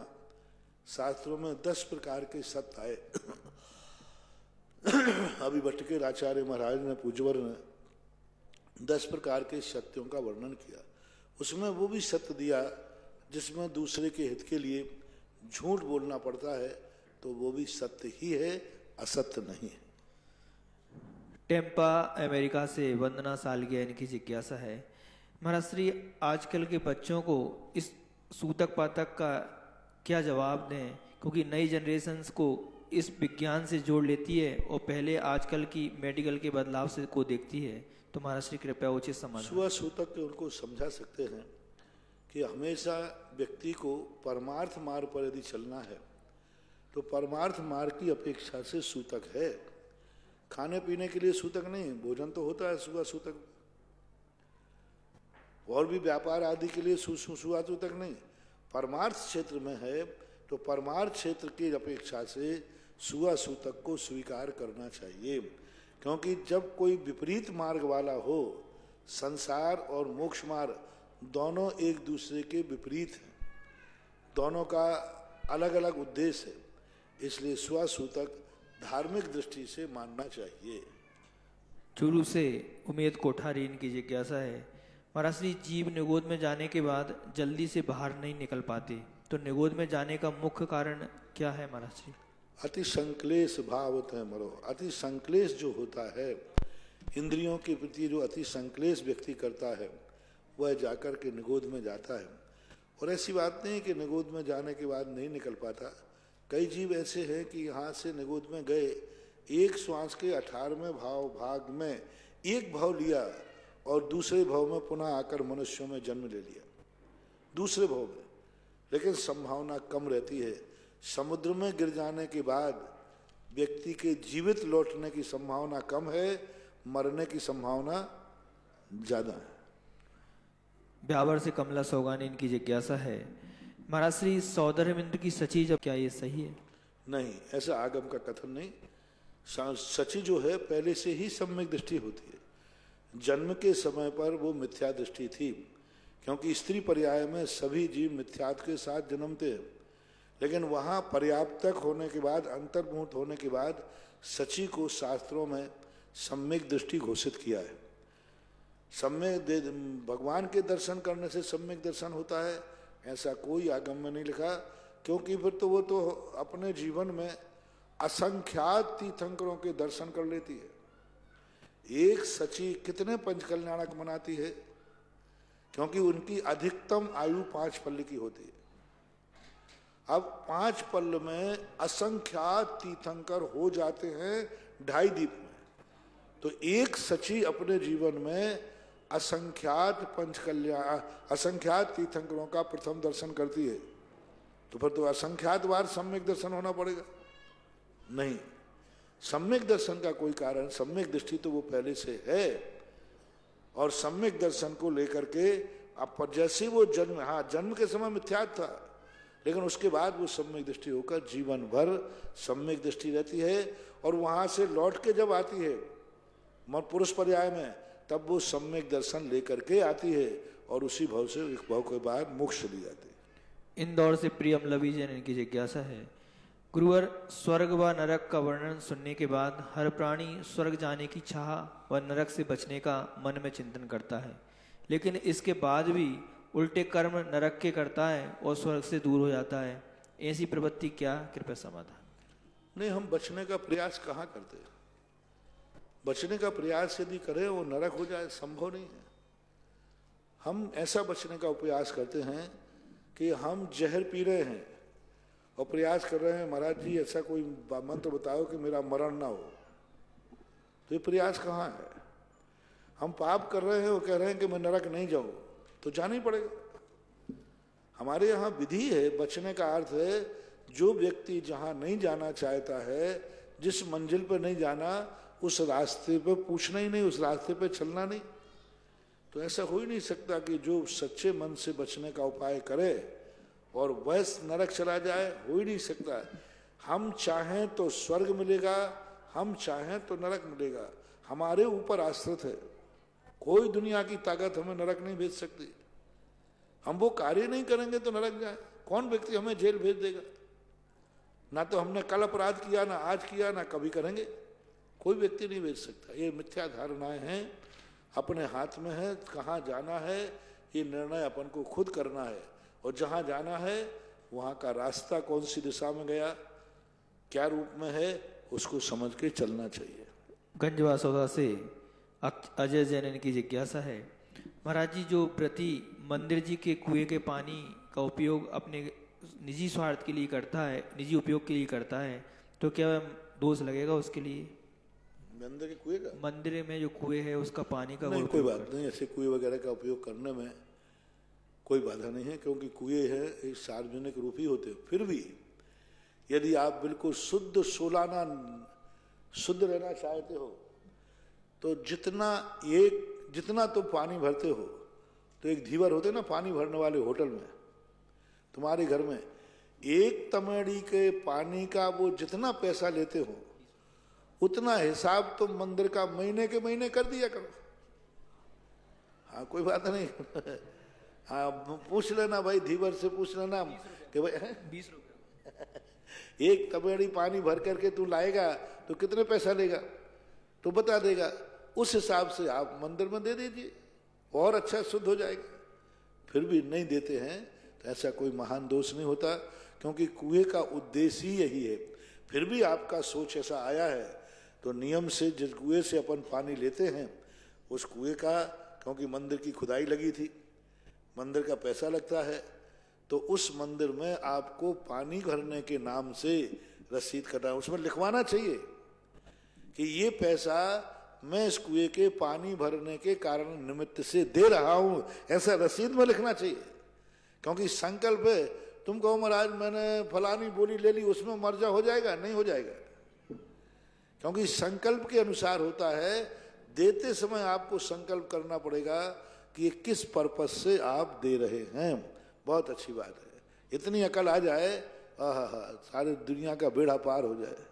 शास्त्रों में 10 प्रकार के सत्य आए, अभी भट्टकेर आचार्य महाराज ने पूज्यवर ने 10 प्रकार के सत्यों का वर्णन किया। उसमें वो भी सत्य दिया जिसमें दूसरे के हित के लिए झूठ बोलना पड़ता है, तो वो भी सत्य ही है, असत्य नहीं है। टेम्पा अमेरिका से वंदना सालगिया इनकी जिज्ञासा है, महाराज श्री आजकल के बच्चों को इस सूतक पातक का क्या जवाब दें, क्योंकि नई जनरेशन्स को इस विज्ञान से जोड़ लेती है और पहले आजकल की मेडिकल के बदलाव से को देखती है, तो महाराज श्री कृपया उचित समाधान। सुबह सूतक के उनको समझा सकते हैं कि हमेशा व्यक्ति को परमार्थ मार्ग पर यदि चलना है तो परमार्थ मार्ग की अपेक्षा से सूतक है। खाने पीने के लिए सूतक नहीं, भोजन तो होता है सुबह सूतक, और भी व्यापार आदि के लिए सुबह सूतक नहीं। परमार्थ क्षेत्र में है तो परमार्थ क्षेत्र की अपेक्षा से सुबह सूतक को स्वीकार करना चाहिए, क्योंकि जब कोई विपरीत मार्ग वाला हो, संसार और मोक्ष मार्ग दोनों एक दूसरे के विपरीत हैं, दोनों का अलग अलग उद्देश्य है, इसलिए सुबह सूतक धार्मिक दृष्टि से मानना चाहिए। चूरू से उमेद कोठारी इनकी जिज्ञासा है, महाराज श्री जीव निगोद में जाने के बाद जल्दी से बाहर नहीं निकल पाते, तो निगोद में जाने का मुख्य कारण क्या है महाराज श्री? अति संक्लेश भावत है मरो। अति संक्लेश जो होता है, इंद्रियों के प्रति जो अति संक्लेश व्यक्ति करता है वह जाकर के निगोद में जाता है। और ऐसी बात नहीं कि निगोद में जाने के बाद नहीं निकल पाता। कई जीव ऐसे हैं कि यहाँ से निगोद में गए, एक श्वास के 18वें भाग में एक भाव लिया और दूसरे भाव में पुनः आकर मनुष्यों में जन्म ले लिया, दूसरे भाव में, लेकिन संभावना कम रहती है। समुद्र में गिर जाने के बाद व्यक्ति के जीवित लौटने की संभावना कम है, मरने की संभावना ज्यादा है। ब्यावर से कमला सौगानी इनकी जिज्ञासा है, महाराज श्री सौदर्यमिंद्र की सची जब क्या ये सही है? नहीं, ऐसा आगम का कथन नहीं। सची जो है पहले से ही सम्यक दृष्टि होती है। जन्म के समय पर वो मिथ्या दृष्टि थी, क्योंकि स्त्री पर्याय में सभी जीव मिथ्यात्व के साथ जन्मते हैं, लेकिन वहाँ पर्याप्तक होने के बाद, अंतर्मुख होने के बाद सची को शास्त्रों में सम्यक दृष्टि घोषित किया है। सम्यक भगवान के दर्शन करने से सम्यक दर्शन होता है, ऐसा कोई आगम में नहीं लिखा, क्योंकि फिर तो वो तो अपने जीवन में असंख्यात तीर्थंकरों के दर्शन कर लेती है। एक सची कितने पंचकल्याणक मनाती है, क्योंकि उनकी अधिकतम आयु 5 पल्ल की होती है। अब 5 पल्ल में असंख्यात तीर्थंकर हो जाते हैं 2.5 दीप में, तो एक सची अपने जीवन में असंख्यात तीर्थंकरों का प्रथम दर्शन करती है, तो फिर तो असंख्यात बार सम्यक दर्शन होना पड़ेगा। नहीं, सम्यक दर्शन का कोई कारण, सम्यक दृष्टि तो वो पहले से है, और सम्यक दर्शन को लेकर के अब जैसे वो जन्म, हाँ जन्म के समय मिथ्यात्व था, लेकिन उसके बाद वो सम्यक दृष्टि होकर जीवन भर सम्यक दृष्टि रहती है, और वहां से लौट के जब आती है पुरुष पर्याय में, तब वो सम्यक दर्शन लेकर के आती है, और उसी भाव से एक भाव के बाद मोक्ष ली जाती है। इंदौर से प्रियम लवीजन इनकी जिज्ञासा है, गुरुवर स्वर्ग व नरक का वर्णन सुनने के बाद हर प्राणी स्वर्ग जाने की चाह व नरक से बचने का मन में चिंतन करता है, लेकिन इसके बाद भी उल्टे कर्म नरक के करता है और स्वर्ग से दूर हो जाता है, ऐसी प्रवृत्ति क्या? कृपया समाधान। नहीं, हम बचने का प्रयास कहाँ करते हैं? बचने का प्रयास यदि करें वो नरक हो जाए, संभव नहीं है। हम ऐसा बचने का प्रयास करते हैं कि हम जहर पी रहे हैं और प्रयास कर रहे हैं, महाराज जी ऐसा कोई मंत्र बताओ कि मेरा मरण ना हो, तो ये प्रयास कहाँ है? हम पाप कर रहे हैं, वो कह रहे हैं कि मैं नरक नहीं जाऊं, तो जाना ही पड़ेगा। हमारे यहाँ विधि है, बचने का अर्थ है जो व्यक्ति जहाँ नहीं जाना चाहता है, जिस मंजिल पर नहीं जाना, उस रास्ते पे पूछना ही नहीं, उस रास्ते पे चलना नहीं। तो ऐसा हो ही नहीं सकता कि जो सच्चे मन से बचने का उपाय करे और वह नरक चला जाए, हो ही नहीं सकता। हम चाहें तो स्वर्ग मिलेगा, हम चाहें तो नरक मिलेगा, हमारे ऊपर आश्रित है। कोई दुनिया की ताकत हमें नरक नहीं भेज सकती, हम वो कार्य नहीं करेंगे तो नरक जाए। कौन व्यक्ति हमें जेल भेज देगा? ना तो हमने कल अपराध किया, ना आज किया, ना कभी करेंगे। कोई व्यक्ति नहीं भेज सकता। ये मिथ्या धारणाएं हैं, अपने हाथ में है। कहाँ जाना है ये निर्णय अपन को खुद करना है, और जहाँ जाना है वहाँ का रास्ता कौन सी दिशा में गया, क्या रूप में है, उसको समझ के चलना चाहिए। गंजवासौदा से अजय जैन की जिज्ञासा है, महाराज जी जो प्रति मंदिर जी के कुएं के पानी का उपयोग अपने निजी स्वार्थ के लिए करता है, निजी उपयोग के लिए करता है, तो क्या दोष लगेगा उसके लिए? मंदिर के कुएं का, मंदिर में जो कुएं है उसका पानी का नहीं, कोई बात नहीं। ऐसे कुएं वगैरह का उपयोग करने में कोई बाधा नहीं है, क्योंकि कुएं है एक सार्वजनिक रूप ही होते हैं। फिर भी यदि आप बिल्कुल शुद्ध सोलाना शुद्ध रहना चाहते हो तो जितना तुम पानी भरते हो, तो एक धीवर होते ना पानी भरने वाले होटल में, तुम्हारे घर में एक तमेड़ी के पानी का वो जितना पैसा लेते हो उतना हिसाब तुम मंदिर का महीने के महीने कर दिया करो। हाँ, कोई बात नहीं। हाँ, पूछ लेना भाई, धीवर से पूछ लेना कि भाई 20 रुपये एक तमेड़ी पानी भर करके तू लाएगा तो कितने पैसा लेगा, तो बता देगा। उस हिसाब से आप मंदिर में दे दीजिए, और अच्छा शुद्ध हो जाएगा। फिर भी नहीं देते हैं तो ऐसा कोई महान दोष नहीं होता, क्योंकि कुएं का उद्देश्य ही यही है। फिर भी आपका सोच ऐसा आया है तो नियम से जिस कुएं से अपन पानी लेते हैं उस कुएं का, क्योंकि मंदिर की खुदाई लगी थी, मंदिर का पैसा लगता है, तो उस मंदिर में आपको पानी भरने के नाम से रसीद कटा, उसमें लिखवाना चाहिए कि ये पैसा मैं इस कुएं के पानी भरने के कारण निमित्त से दे रहा हूं, ऐसा रसीद में लिखना चाहिए। क्योंकि संकल्प है, तुम कहो महाराज मैंने फलानी बोली ले ली, उसमें मर्जा हो जाएगा? नहीं हो जाएगा, क्योंकि संकल्प के अनुसार होता है। देते समय आपको संकल्प करना पड़ेगा कि ये किस पर्पस से आप दे रहे हैं। बहुत अच्छी बात है, इतनी अकल आ जाए, सारी दुनिया का बेड़ा पार हो जाए।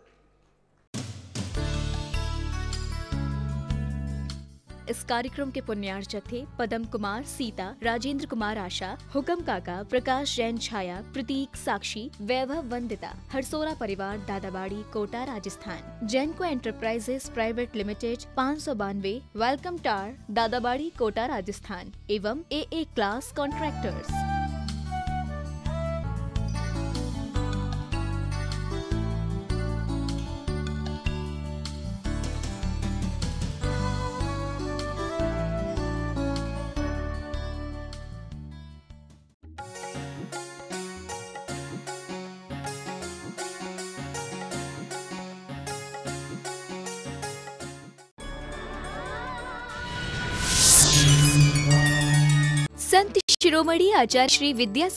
इस कार्यक्रम के पुण्यार्चक थे पदम कुमार सीता, राजेंद्र कुमार आशा, हुकम काका, प्रकाश जैन छाया, प्रतीक साक्षी, वैभव वंदिता, हरसोरा परिवार, Dadabari, Kota, Rajasthan. Jainco enterprises private limited 592, welcome tower, Dadabari, Kota, Rajasthan एवं AA class contractors. Sant Shiromani आचार्य श्री विद्यासागर